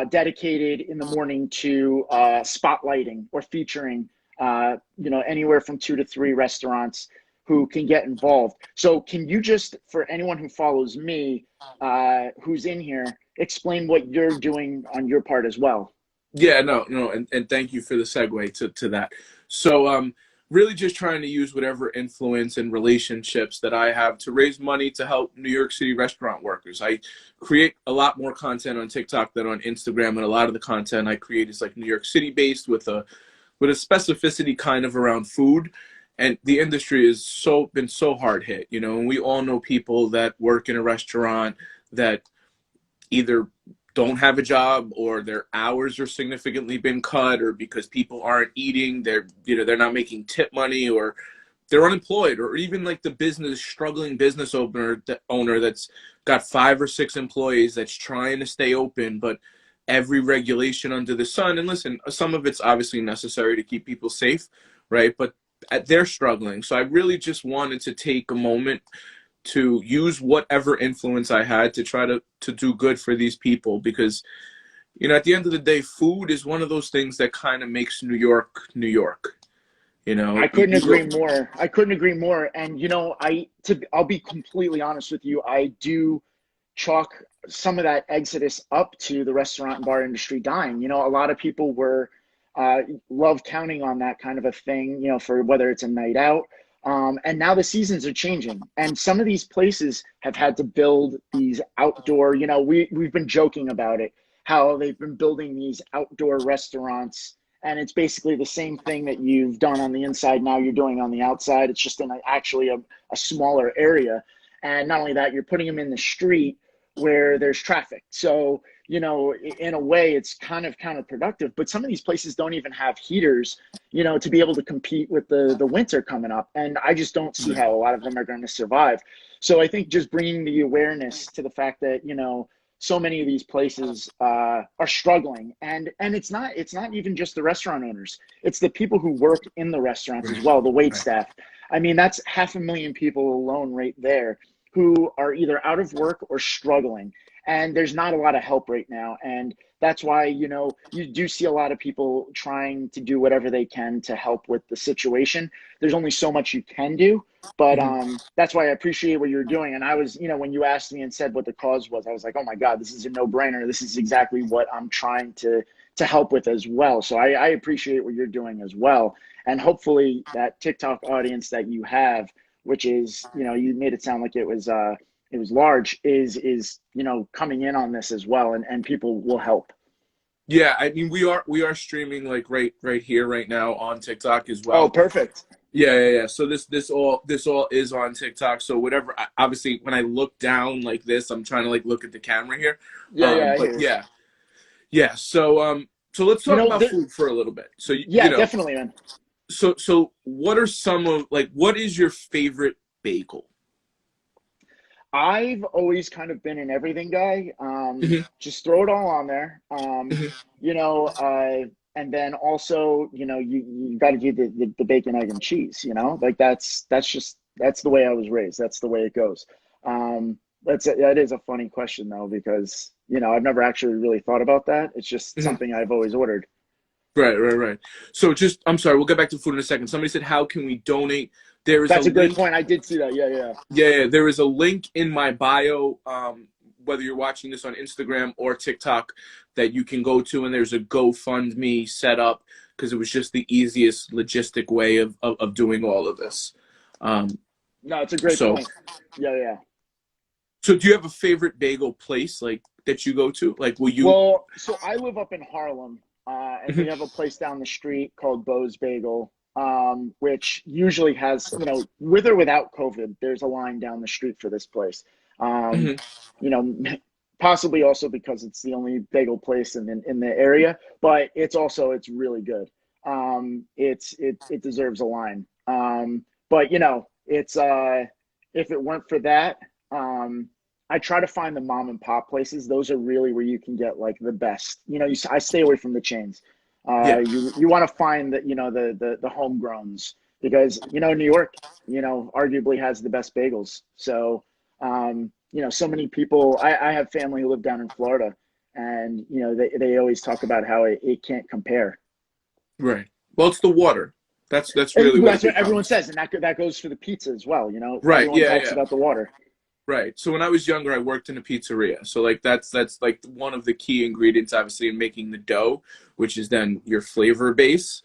dedicated in the morning to spotlighting or featuring, anywhere from 2 to 3 restaurants who can get involved. So can you just, for anyone who follows me, who's in here, explain what you're doing on your part as well? Yeah, no, and thank you for the segue to that. So, really just trying to use whatever influence and relationships that I have to raise money to help New York City restaurant workers. I create a lot more content on TikTok than on Instagram, and a lot of the content I create is like New York City based with a specificity kind of around food. And the industry is been so hard hit, and we all know people that work in a restaurant that either don't have a job, or their hours are significantly been cut, or because people aren't eating, they're not making tip money, or they're unemployed, or even like the struggling business owner that's got 5 or 6 employees that's trying to stay open, but every regulation under the sun. And listen, some of it's obviously necessary to keep people safe, right? But they're struggling. So I really just wanted to take a moment to use whatever influence I had to try to do good for these people, because at the end of the day, food is one of those things that kind of makes New York New York. I couldn't agree more. I couldn't agree more. And I'll be completely honest with you. I do chalk some of that exodus up to the restaurant and bar industry dying. A lot of people were love counting on that kind of a thing, for whether it's a night out. And now the seasons are changing, and some of these places have had to build these outdoor, we've been joking about it, how they've been building these outdoor restaurants, and it's basically the same thing that you've done on the inside. Now you're doing on the outside. It's just in actually a smaller area. And not only that, you're putting them in the street where there's traffic. So, in a way, it's kind of counterproductive. But some of these places don't even have heaters, to be able to compete with the winter coming up. And I just don't see how a lot of them are going to survive. So I think just bringing the awareness to the fact that, so many of these places are struggling, and it's not even just the restaurant owners. It's the people who work in the restaurants as well, the wait staff. I mean, that's 500,000 people alone right there who are either out of work or struggling. And there's not a lot of help right now. And that's why, you do see a lot of people trying to do whatever they can to help with the situation. There's only so much you can do. But that's why I appreciate what you're doing. And I was, when you asked me and said what the cause was, I was like, oh my God, this is a no-brainer. This is exactly what I'm trying to help with as well. So I appreciate what you're doing as well. And hopefully that TikTok audience that you have, which is, you made it sound like it was large, is coming in on this as well, and people will help. Yeah, I mean, we are streaming like right here right now on TikTok as well. Oh, perfect. Yeah. So this all is on TikTok. So whatever, obviously when I look down like this, I'm trying to like look at the camera here. Yeah. But yeah. So let's talk about food for a little bit. So definitely, man. So what are what is your favorite bagel? I've always kind of been an everything guy. Hmm. Just throw it all on there. Hmm. You know, and then also, you got to do the bacon, egg, and cheese. Like that's the way I was raised. That's the way it goes. That is a funny question though, because I've never actually really thought about that. It's just Hmm. something I've always ordered. Right, right, right. So just, I'm sorry, we'll get back to food in a second. Somebody said, how can we donate? There is a That's a great link. point. I did see that. Yeah, yeah. Yeah, yeah, there is a link in my bio, whether you're watching this on Instagram or TikTok, that you can go to, and there's a GoFundMe set up because it was just the easiest logistic way of doing all of this. Um, No, it's a great so, point. Yeah, yeah. so do you have a favorite bagel place like that you go to? Like, will you? Well, so I live up in Harlem, and we Mhm, have a place down the street called Bo's Bagel, which usually has, with or without COVID, there's a line down the street for this place. Um, mhm, you know, Possibly also because it's the only bagel place in the area, but it's really good. It deserves a line. But it's if it weren't for that, um, I try to find the mom and pop places. Those are really where you can get like the best. I stay away from the chains. yeah, You want to find that the homegrowns, because New York arguably has the best bagels. So so many people. I have family who live down in Florida, and they always talk about how it can't compare. right. Well, it's the water. That's And really where the that's what big problem everyone is. says, and that goes for the pizza as well. Right. Everyone Yeah. talks Yeah. about the water. Right. So when I was younger, I worked in a pizzeria. So like that's like one of the key ingredients, obviously, in making the dough, which is then your flavor base.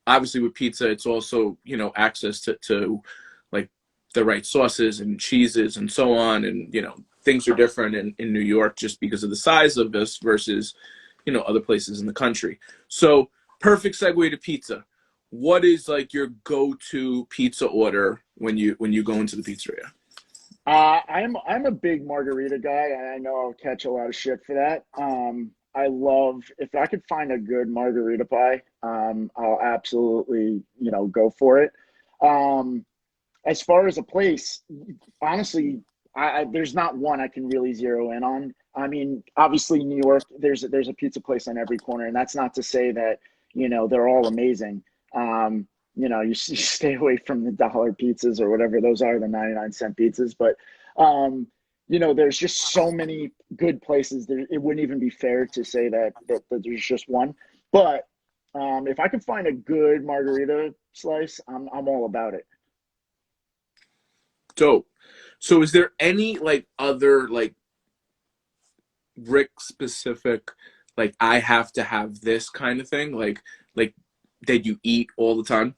Obviously, with pizza, it's also access to like the right sauces and cheeses and so on, and things are different in New York just because of the size of this versus other places in the country. So perfect segue to pizza. What is like your go-to pizza order when you go into the pizzeria? I'm a big margarita guy, and I know I'll catch a lot of shit for that. I love if I could find a good margarita pie, I'll absolutely go for it. Um, as far as a place, honestly, there's not one I can really zero in on. I mean, obviously New York, there's a pizza place on every corner, and that's not to say that they're all amazing. You stay away from the dollar pizzas or whatever those are, the 99-cent pizzas. But there's just so many good places. It wouldn't even be fair to say that there's just one. But if I could find a good margarita slice, I'm all about it. Dope. So is there any like other like Rick specific, like I have to have this kind of thing, like that you eat all the time?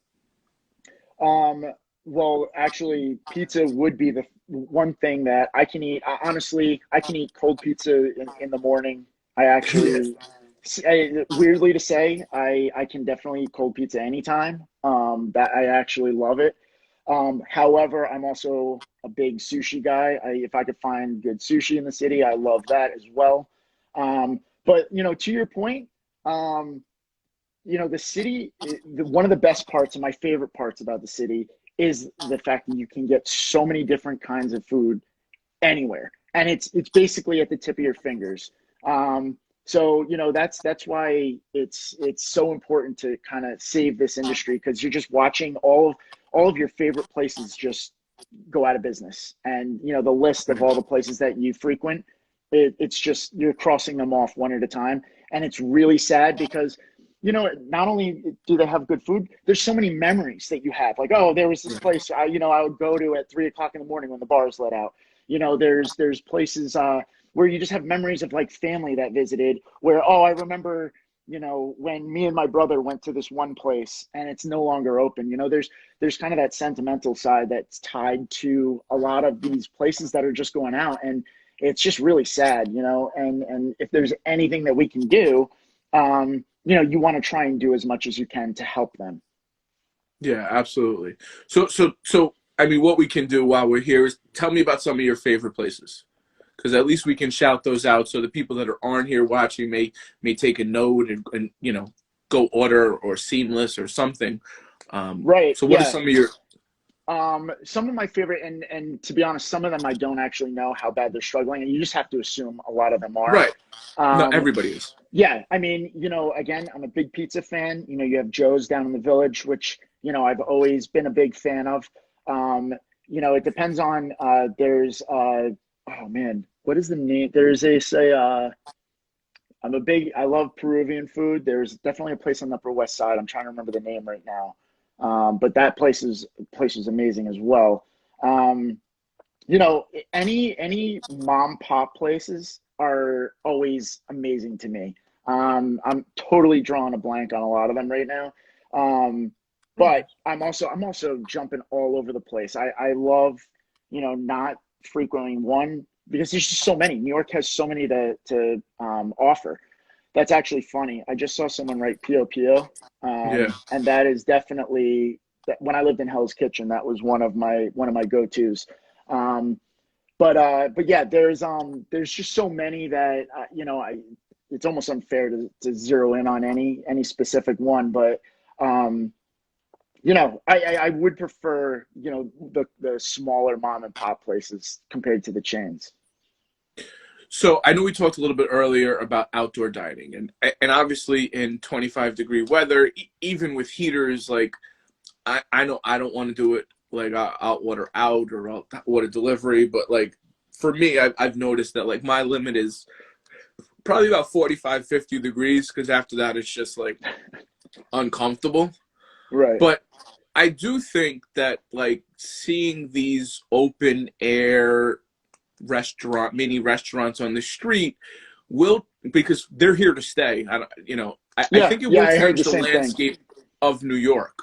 Um, well, actually, pizza would be the one thing that I can eat. Honestly, I can eat cold pizza in the morning. I Yeah. actually, weirdly to say, I can definitely eat cold pizza anytime. That I actually love it. However, I'm also a big sushi guy. If I could find good sushi in the city, I love that as well. But to your point, um, the city, one of the best parts and my favorite parts about the city is the fact that you can get so many different kinds of food anywhere, and it's basically at the tip of your fingers. So that's why it's so important to kind of save this industry, because you're just watching all of your favorite places just go out of business, and the list of all the places that you frequent, it's just you're crossing them off one at a time, and it's really sad because not only do they have good food, there's so many memories that you have. Like, oh, there was this place I would go to at 3 o'clock in the morning when the bars let out. There's places where you just have memories of like family that visited, where, oh, I remember when me and my brother went to this one place and it's no longer open. There's kind of that sentimental side that's tied to a lot of these places that are just going out, and it's just really sad. And if there's anything that we can do, you want to try and do as much as you can to help them. Yeah, absolutely. So I mean, what we can do while we're here is tell me about some of your favorite places, because at least we can shout those out so the people that aren't here watching may take a note and go order or Seamless or something. Right. So what are Yeah. some of your? Some of my favorite, and to be honest, some of them I don't actually know how bad they're struggling, and you just have to assume a lot of them are. Right. No, Um, everybody is. yeah, I mean, again, I'm a big pizza fan. You have Joe's down in the Village, which I've always been a big fan of. It depends on. There's oh man, what is the name? There's a say. I love Peruvian food. There's definitely a place on the Upper West Side. I'm trying to remember the name right now. But that place is amazing as well. Um, any mom pop places are always amazing to me. I'm totally drawing a blank on a lot of them right now. But I'm also jumping all over the place. I love, not frequenting one because there's just so many. New York has so many to offer. That's actually funny. I just saw someone write Pio Pio, Yeah. and that is definitely when I lived in Hell's Kitchen. That was one of my go-tos. Um, but yeah, there's just so many that it's almost unfair to zero in on any specific one. But I would prefer the smaller mom and pop places compared to the chains. So I know we talked a little bit earlier about outdoor dining, and obviously in 25-degree weather, even with heaters, like I know I don't want to do it. Like I'll order out or I'll order delivery, but like for me, I've noticed that like my limit is probably about 45, 50 degrees because after that it's just like uncomfortable. Right. But I do think that like seeing these open air mini restaurants on the street will, because they're here to stay. I Yeah. think it Yeah. will I heard change the the same thing. landscape of New York.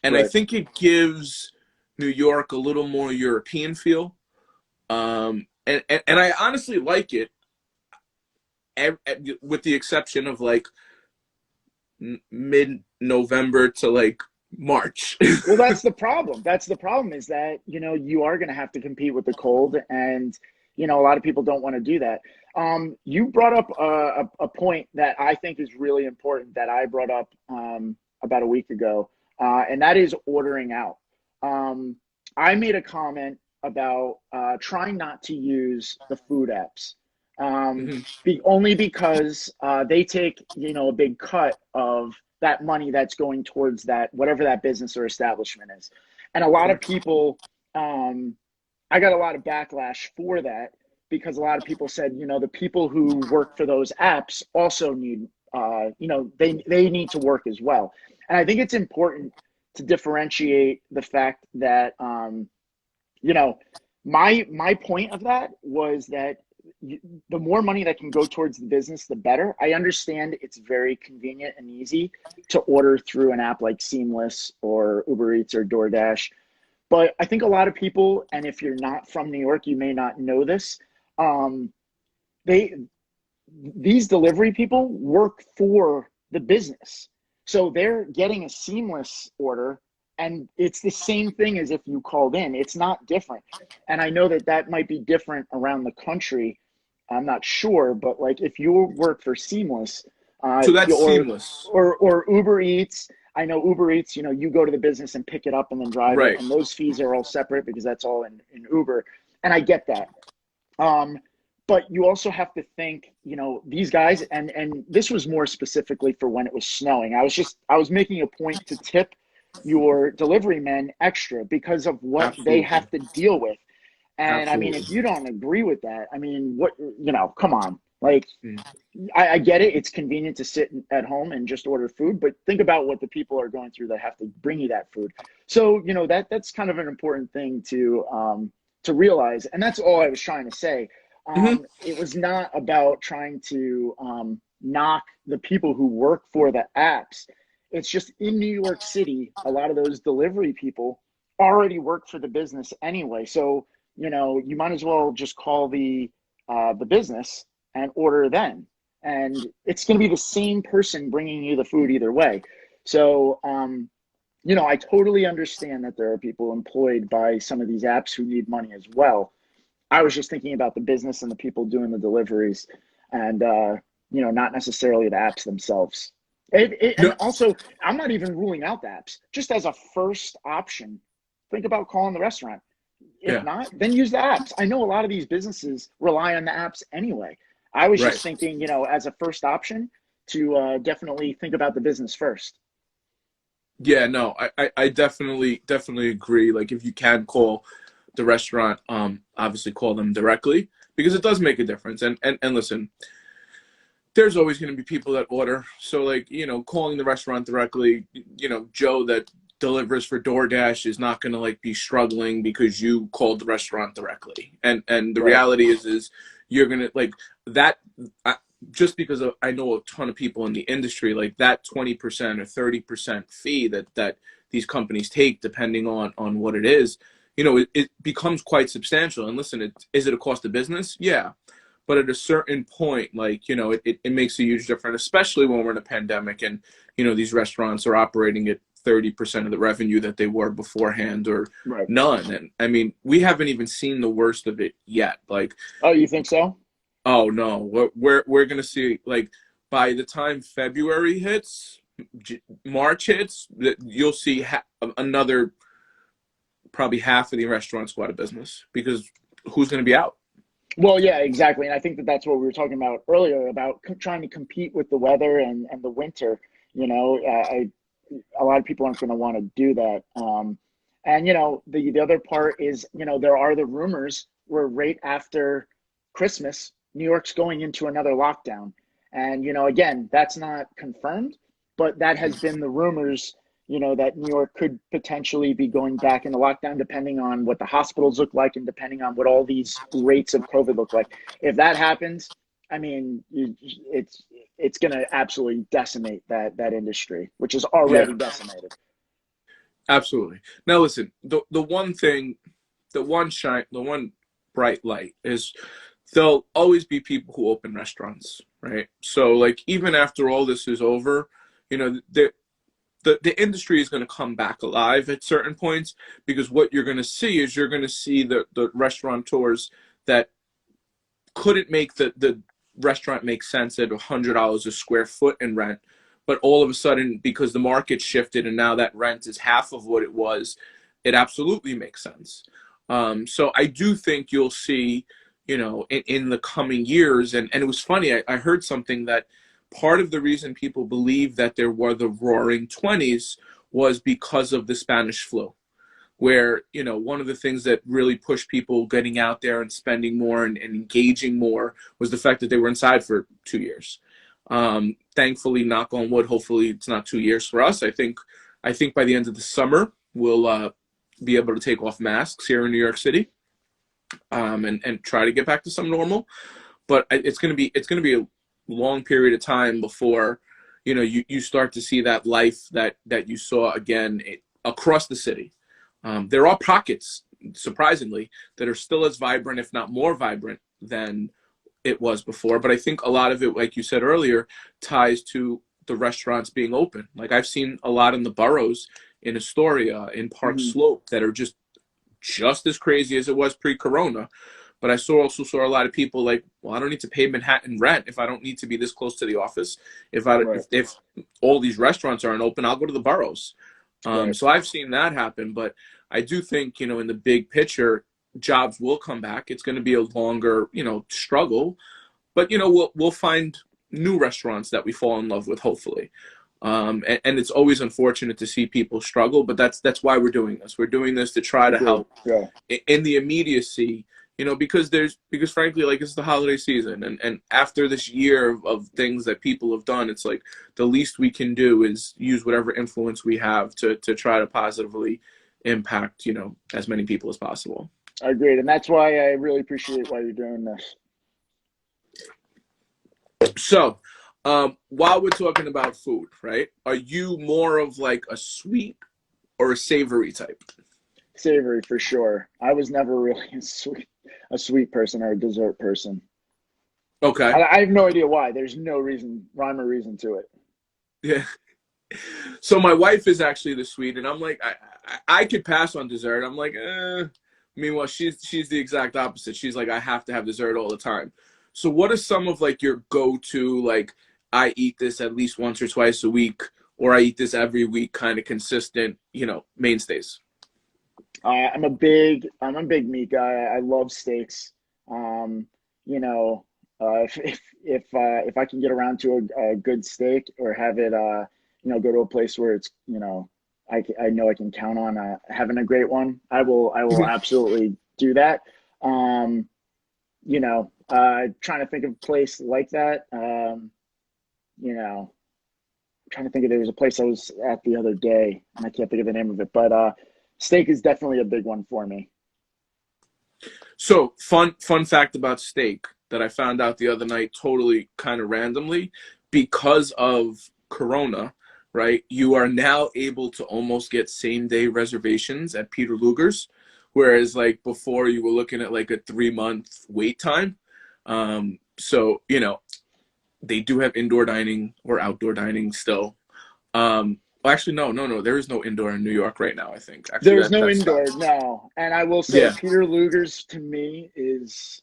And I Right. think it gives New York a little more European feel. And I honestly like it, with the exception of like mid-November to like March. Well, that's the problem. That's the problem is that, you are going to have to compete with the cold, and, a lot of people don't want to do that. You brought up a point that I think is really important that I brought up about a week ago, and that is ordering out. Um, I made a comment about trying not to use the food apps, Mhm. only because they take, a big cut of that money that's going towards that, whatever that business or establishment is. And a lot of people, I got a lot of backlash for that because a lot of people said, the people who work for those apps also need, they need to work as well. And I think it's important to differentiate the fact that, you know, my point of that was that the more money that can go towards the business, the better. I understand it's very convenient and easy to order through an app like Seamless or Uber Eats or DoorDash. But I think a lot of people, and if you're not from New York, you may not know this. Um, they these delivery people work for the business, so they're getting a Seamless order, and it's the same thing as if you called in. It's not different, and I know that that might be different around the country. I'm not sure, but like if you work for Seamless, So that's or seamless. Uber Eats. I know Uber Eats, you go to the business and pick it up and then drive it. Right. And those fees are all separate because that's all in Uber. And I get that. Um, but you also have to think, these guys, and this was more specifically for when it was snowing. I was making a point to tip your delivery men extra because of what they Absolutely. have to deal with. And I mean, Absolutely. if you don't agree with that, I mean, come on. Like, Mm. I get it. It's convenient to sit at home and just order food, but think about what the people are going through that have to bring you that food. So, that's kind of an important thing to realize. And that's all I was trying to say. Hmm. It was not about trying to knock the people who work for the apps. It's just in New York City, a lot of those delivery people already work for the business anyway. So, you might as well just call the business and order then, and it's going to be the same person bringing you the food either way. So, I totally understand that there are people employed by some of these apps who need money as well. I was just thinking about the business and the people doing the deliveries, and not necessarily the apps themselves. And No, also, I'm not even ruling out the apps. Just as a first option, think about calling the restaurant. If Yeah. not, then use the apps. I know a lot of these businesses rely on the apps anyway. I was just Right. thinking, as a first option to definitely think about the business first. Yeah, no, I definitely agree. Like if you can call the restaurant, obviously call them directly because it does make a difference. And listen, there's always going to be people that order. So like, calling the restaurant directly, Joe that delivers for DoorDash is not going to like be struggling because you called the restaurant directly. And the Right. reality is you're going to like that. Just because I know a ton of people in the industry, like that 20% or 30% fee that these companies take, depending on what it is, it becomes quite substantial. And listen, is it a cost of business? Yeah. But at a certain point, like, it makes a huge difference, especially when we're in a pandemic and, these restaurants are operating at 30% of the revenue that they were beforehand or Right. none. And I mean, we haven't even seen the worst of it yet. Like, Oh, you think so? oh no, we're gonna see like by the time February hits, March hits, you'll see another probably half of the restaurants go out of business because who's gonna be out? Well, yeah, exactly. And I think that that's what we were talking about earlier about trying to compete with the weather and the winter. A lot of people aren't going to want to do that. And the other part is, there are the rumors where right after Christmas, New York's going into another lockdown. And again, that's not confirmed, but that has been the rumors. That New York could potentially be going back into lockdown depending on what the hospitals look like and depending on what all these rates of COVID look like. If that happens, I mean, it's going to absolutely decimate that industry, which is Yeah, already decimated. absolutely. Now listen, the one thing, the one bright light is there'll always be people who open restaurants, right? So like even after all this is over, the industry is going to come back alive at certain points because what you're going to see is you're going to see the restaurateurs that couldn't make the restaurant make sense at $100 a square foot in rent, but all of a sudden because the market shifted and now that rent is half of what it was, it absolutely makes sense. So I do think you'll see, in the coming years, and it was funny, I heard something that part of the reason people believe that there were the roaring 20s was because of the Spanish flu, where, one of the things that really pushed people getting out there and spending more and engaging more was the fact that they were inside for 2 years. Thankfully, knock on wood, hopefully it's not 2 years for us. I think by the end of the summer, we'll be able to take off masks here in New York City, and try to get back to some normal. But it's going to be a long period of time before you start to see that life that you saw again across the city. There are pockets, surprisingly, that are still as vibrant, if not more vibrant, than it was before. But I think a lot of it, like you said earlier, ties to the restaurants being open. Like I've seen a lot in the boroughs, in Astoria, in Park Mm-hmm. Slope, that are just as crazy as it was pre-corona. But I also saw a lot of people like, well, I don't need to pay Manhattan rent if I don't need to be this close to the office. Right. If all these restaurants aren't open, I'll go to the boroughs. Right. So I've seen that happen. But I do think, in the big picture, jobs will come back. It's going to be a longer, struggle. But, we'll find new restaurants that we fall in love with, hopefully. And it's always unfortunate to see people struggle, but that's why we're doing this. We're doing this to try to Agreed. help Yeah. in the immediacy, because frankly, like it's the holiday season, and after this year of things that people have done, it's like the least we can do is use whatever influence we have to try to positively impact, as many people as possible. Agreed. And that's why I really appreciate why you're doing this. So, while we're talking about food, right? Are you more of like a sweet or a savory type? Savory for sure. I was never really a sweet person or a dessert person. Okay. I have no idea why. There's no rhyme or reason to it. Yeah. So my wife is actually the sweet, and I'm like, I could pass on dessert. I'm like, Meanwhile, she's the exact opposite. She's like, I have to have dessert all the time. So what are some of like your go-to, like, I eat this at least once or twice a week, or I eat this every week kind of consistent, mainstays? I'm a big meat guy. I love steaks. Um, you know, if I can get around to a good steak or have it, go to a place where it's, I know I can count on having a great one. I will absolutely do that. Um, trying to think of a place like that. You know, trying to think of there was a place I was at the other day and I can't think of the name of it, but steak is definitely a big one for me. So fun fact about steak that I found out the other night, totally kind of randomly, because of Corona, right? You are now able to almost get same day reservations at Peter Luger's, whereas like before you were looking at like a 3 month wait time. So they do have indoor dining or outdoor dining still. Well, actually, no. There is no indoor in New York right now. I think actually There's that no that indoor, stopped. no. And I will say Yeah. Peter Luger's to me is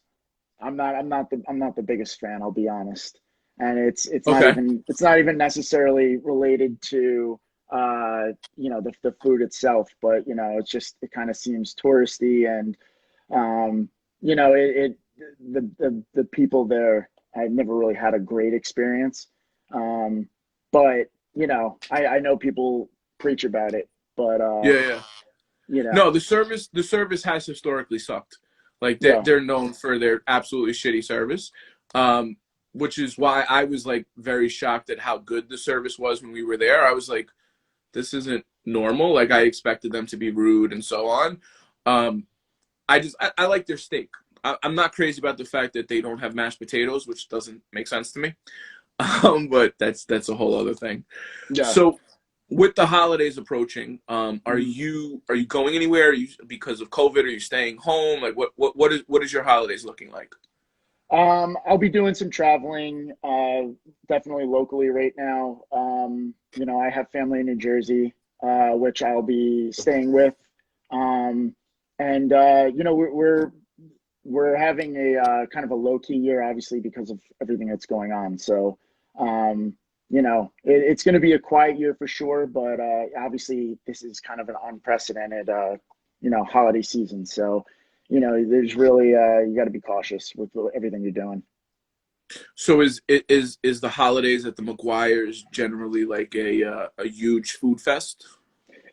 I'm not the biggest fan, I'll be honest. And Okay. it's not even necessarily related to the food itself, but it's just it kind of seems touristy and it the people there I never really had a great experience. But I know people preach about it, but Yeah, yeah. you know, No, the service has historically sucked. Like yeah. they're known for their absolutely shitty service, um, which is why I was like very shocked at how good the service was when we were there. I was like, this isn't normal. Like I expected them to be rude and so on. Um, I like their steak. I'm not crazy about the fact that they don't have mashed potatoes, which doesn't make sense to me. But that's a whole other thing. Yeah. So, with the holidays approaching, Mhm. are you going anywhere? Are you because of COVID? Are you staying home? Like what is your holidays looking like? I'll be doing some traveling, definitely locally right now. I have family in New Jersey, which I'll be staying with. Um, and we're having a kind of a low key year, obviously, because of everything that's going on. So, it's going to be a quiet year for sure, but obviously, this is kind of an unprecedented, holiday season. So, there's really you got to be cautious with everything you're doing. So is the holidays at the McGuire's generally like a huge food fest?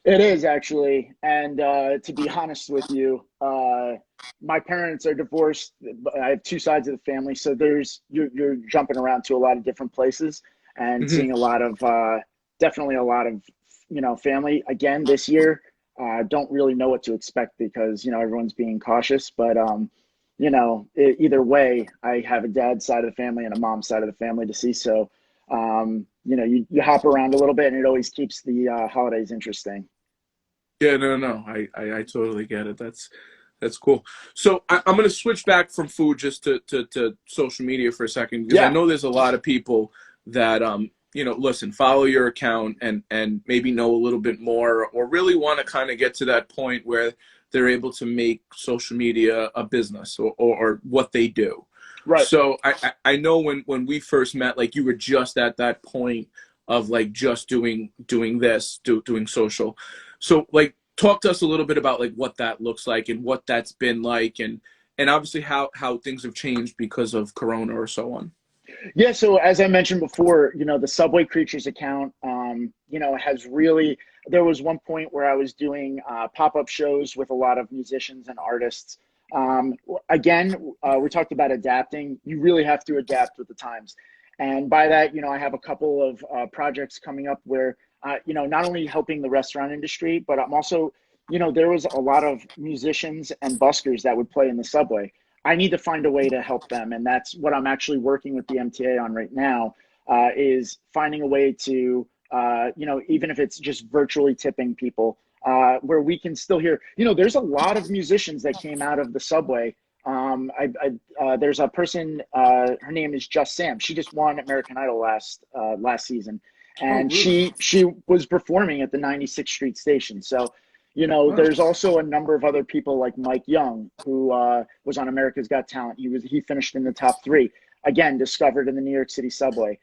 It is actually, and to be honest with you, my parents are divorced. But I have two sides of the family, so you're jumping around to a lot of different places and Hmm. seeing a lot of definitely a lot of family again this year. Don't really know what to expect because everyone's being cautious, but either way, I have a dad's side of the family and a mom's side of the family to see. So you hop around a little bit, and it always keeps the holidays interesting. Yeah, no. I totally get it. That's cool. So I'm going to switch back from food just to social media for a second because I Yeah, know there's a lot of people that listen, follow your account and maybe know a little bit more or really want to kind of get to that point where they're able to make social media a business or what they do. right. So I know when we first met, like you were just at that point of like just doing social. So like talk to us a little bit about like what that looks like and what that's been like and obviously how things have changed because of Corona or so on. Yeah, so as I mentioned before, the Subway Creatures account, has really. There was one point where I was doing pop-up shows with a lot of musicians and artists. Um, Again, we talked about adapting. You really have to adapt with the times, and by that, I have a couple of projects coming up where, not only helping the restaurant industry, but I'm also, there was a lot of musicians and buskers that would play in the subway. I need to find a way to help them, and that's what I'm actually working with the MTA on right now. Is finding a way to, even if it's just virtually tipping people, where we can still hear. There's a lot of musicians that came out of the subway. There's a person. Her name is Just Sam. She just won American Idol last season, Oh, and really? she was performing at the 96th Street station. So Wow. there's also a number of other people like Mike Young, who was on America's Got Talent. He finished in the top three. Again, discovered in the New York City subway.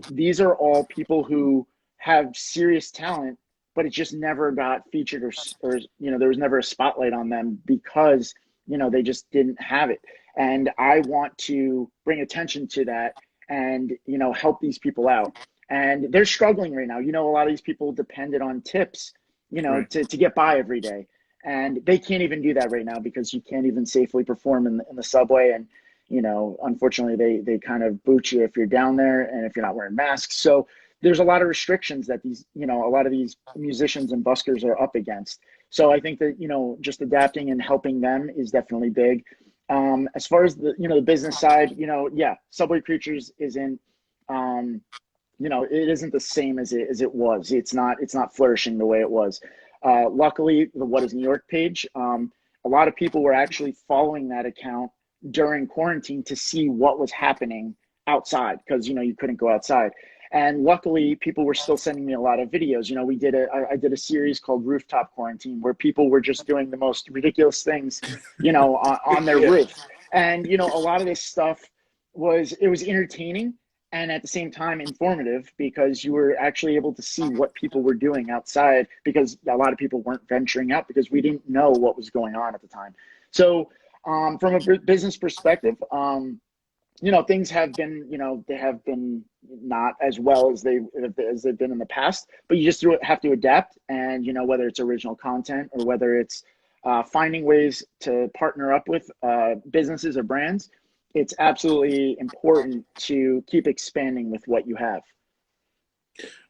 These are all people who have serious talent, but it just never got featured or there was never a spotlight on them because, they just didn't have it. And I want to bring attention to that and, help these people out. And they're struggling right now. A lot of these people depended on tips, Right. to get by every day. And they can't even do that right now because you can't even safely perform in the subway. And, unfortunately, they kind of boot you if you're down there and if you're not wearing masks. So there's a lot of restrictions that a lot of these musicians and buskers are up against. So I think that, just adapting and helping them is definitely big. As far as the business side, yeah, Subway Creatures isn't, it isn't the same as it was. It's not flourishing the way it was. Luckily, the What is New York page, a lot of people were actually following that account during quarantine to see what was happening outside because, you couldn't go outside. And luckily, people were still sending me a lot of videos. I did a series called Rooftop Quarantine where people were just doing the most ridiculous things, on their Yeah. roof. And, a lot of this stuff was entertaining and at the same time informative because you were actually able to see what people were doing outside because a lot of people weren't venturing out because we didn't know what was going on at the time. So from a business perspective, things have been, they have been not as well as they've been in the past, but you just have to adapt. And, whether it's original content or whether it's finding ways to partner up with businesses or brands, it's absolutely important to keep expanding with what you have.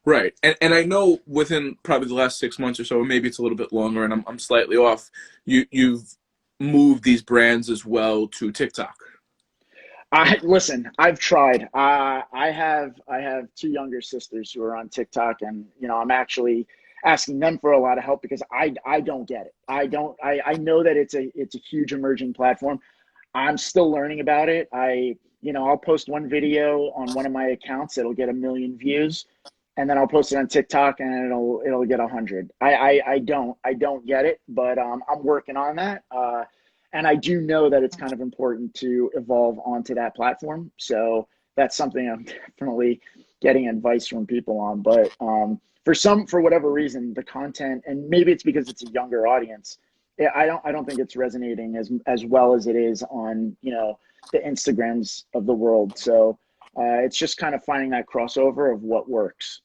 Right. And I know within probably the last 6 months or so, or maybe it's a little bit longer and I'm slightly off, you've moved these brands as well to TikTok. Listen, I've tried. I have two younger sisters who are on TikTok, and I'm actually asking them for a lot of help because I don't get it. I know that it's a huge emerging platform. I'm still learning about it. I'll post one video on one of my accounts, it'll get 1 million views, and then I'll post it on TikTok and it'll get 100. I don't get it, but I'm working on that. And I do know that it's kind of important to evolve onto that platform. So that's something I'm definitely getting advice from people on. But for whatever reason, the content, and maybe it's because it's a younger audience, I don't think it's resonating as well as it is on, the Instagrams of the world. So it's just kind of finding that crossover of what works.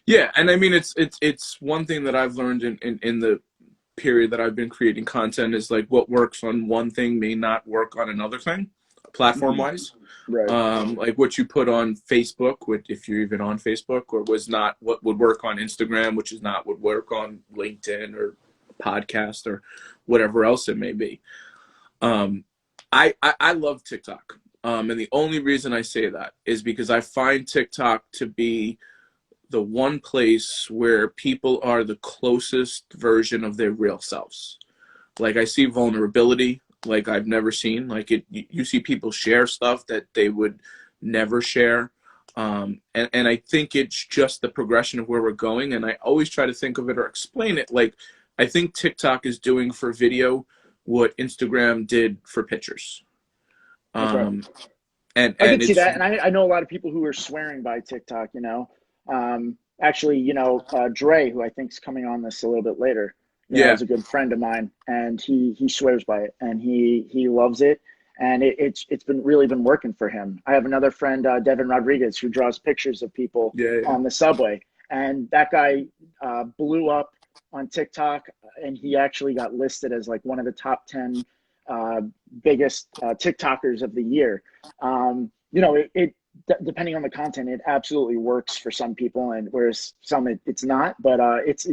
Yeah, and I mean it's one thing that I've learned in the period that I've been creating content is like what works on one thing may not work on another thing, platform wise. Right. Like what you put on Facebook, if you're even on Facebook, or was not what would work on Instagram, which is not would work on LinkedIn or podcast or whatever else it may be. I love TikTok. And the only reason I say that is because I find TikTok to be the one place where people are the closest version of their real selves. Like I see vulnerability like I've never seen. Like you see people share stuff that they would never share. And I think it's just the progression of where we're going. And I always try to think of it or explain it. Like I think TikTok is doing for video what Instagram did for pictures. Okay. And I can see it's, that. And I know a lot of people who are swearing by TikTok, actually, Dre, who I think is coming on this a little bit later, is a good friend of mine, and he swears by it, and he loves it, and it's really been working for him. I have another friend, Devin Rodriguez, who draws pictures of people on the subway, and that guy blew up on TikTok, and he actually got listed as like one of the top 10 biggest TikTokers of the year. Depending on the content, it absolutely works for some people, and whereas some it's not. But it's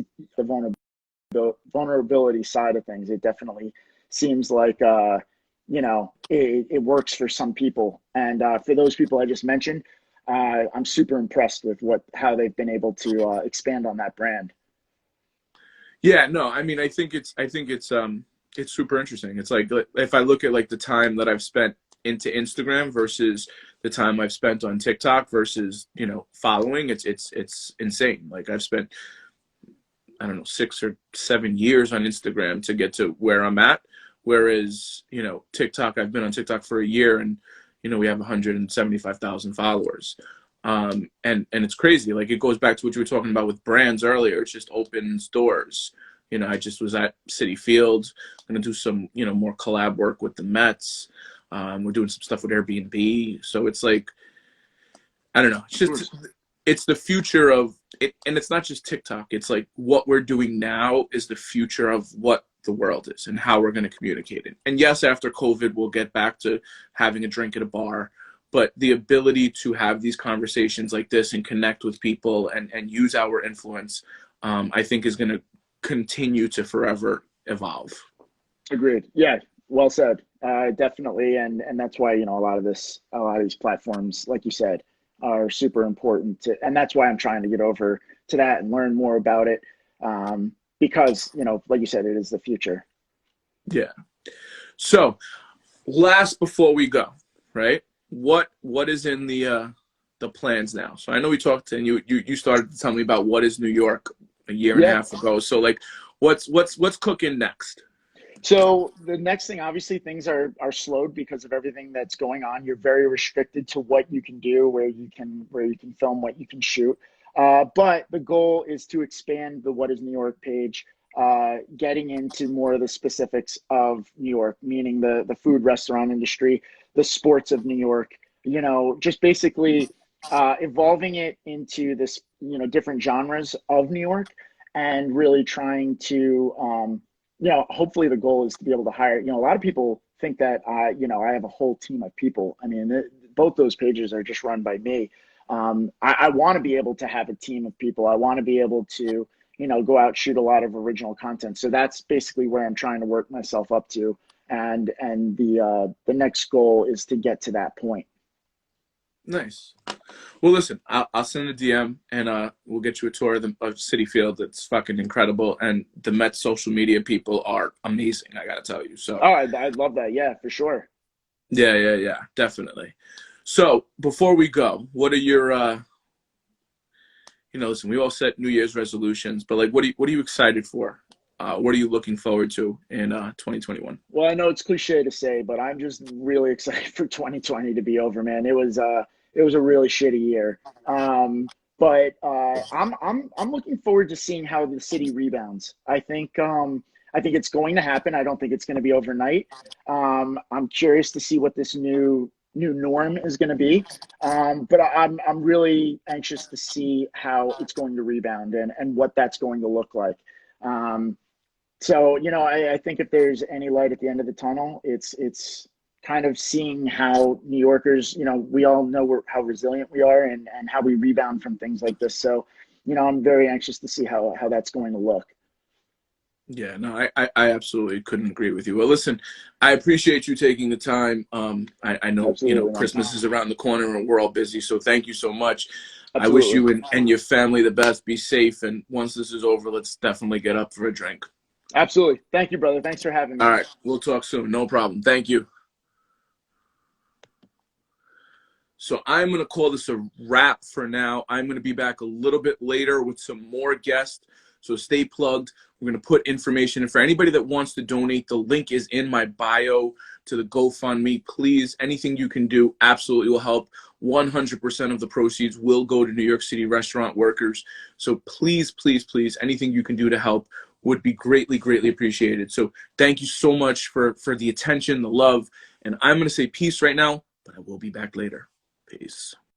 the vulnerability side of things. It definitely seems like it works for some people, and for those people I just mentioned, I'm super impressed with how they've been able to expand on that brand. Yeah, no, I mean, I think it's super interesting. It's like if I look at like the time that I've spent into Instagram versus the time I've spent on TikTok versus, following, it's insane. Like I've spent, I don't know, 6 or 7 years on Instagram to get to where I'm at. Whereas, TikTok, I've been on TikTok for a year and, we have 175,000 followers. And it's crazy. Like, it goes back to what you were talking about with brands earlier. It's just opens doors. You know, I just was at City Field. I'm going to do some, you know, more collab work with the Mets. We're doing some stuff with Airbnb. So it's like, I don't know. It's just, it's the future of it. And it's not just TikTok. It's like what we're doing now is the future of what the world is and how we're going to communicate it. And yes, after COVID, we'll get back to having a drink at a bar. But the ability to have these conversations like this and connect with people and use our influence, I think is going to continue to forever evolve. Agreed. Yeah, well said. Definitely, and that's why, you know, a lot of these platforms, like you said, are super important to, and that's why I'm trying to get over to that and learn more about it, because, you know, like you said, it is the future. Yeah. So, last before we go, right? What is in the plans now? So I know we talked and you started to tell me about what is New York a year and a half ago. So like, what's cooking next? So the next thing, obviously, things are slowed because of everything that's going on. You're very restricted to what you can do, where you can film, what you can shoot. But the goal is to expand the What is New York page, getting into more of the specifics of New York, meaning the food restaurant industry, the sports of New York, you know, just basically evolving it into this, you know, different genres of New York, and really trying to, you know, hopefully the goal is to be able to hire, you know, a lot of people think that you know, I have a whole team of people. I mean, both those pages are just run by me. I want to be able to have a team of people. I want to be able to, you know, go out, shoot a lot of original content. So that's basically where I'm trying to work myself up to. And the next goal is to get to that point. Nice. Well, listen, I'll send a DM and we'll get you a tour of Citi Field. It's fucking incredible, and the Mets social media people are amazing. I gotta tell you. So. Oh, I love that. Yeah, for sure. Yeah, definitely. So before we go, what are your you know, listen, we all set New Year's resolutions, but like, what are you excited for? What are you looking forward to in 2021? Well, I know it's cliche to say, but I'm just really excited for 2020 to be over, man. It was a really shitty year. But I'm looking forward to seeing how the city rebounds. I think it's going to happen. I don't think it's going to be overnight. I'm curious to see what this new norm is going to be. But I'm really anxious to see how it's going to rebound and what that's going to look like. So, you know, I think if there's any light at the end of the tunnel, it's kind of seeing how New Yorkers, you know, we all know how resilient we are and how we rebound from things like this. So, you know, I'm very anxious to see how that's going to look. Yeah, no, I absolutely couldn't agree with you. Well, listen, I appreciate you taking the time. I know, Absolutely, you know, man. Christmas is around the corner and we're all busy. So thank you so much. Absolutely. I wish you and your family the best. Be safe. And once this is over, let's definitely get up for a drink. Absolutely. Thank you, brother. Thanks for having me. All right. We'll talk soon. No problem. Thank you. So I'm going to call this a wrap for now. I'm going to be back a little bit later with some more guests. So stay plugged. We're going to put information in for anybody that wants to donate. The link is in my bio to the GoFundMe. Please, anything you can do absolutely will help. 100% of the proceeds will go to New York City restaurant workers. So please, anything you can do to help would be greatly, greatly appreciated. So thank you so much for the attention, the love. And I'm going to say peace right now, but I will be back later. Peace.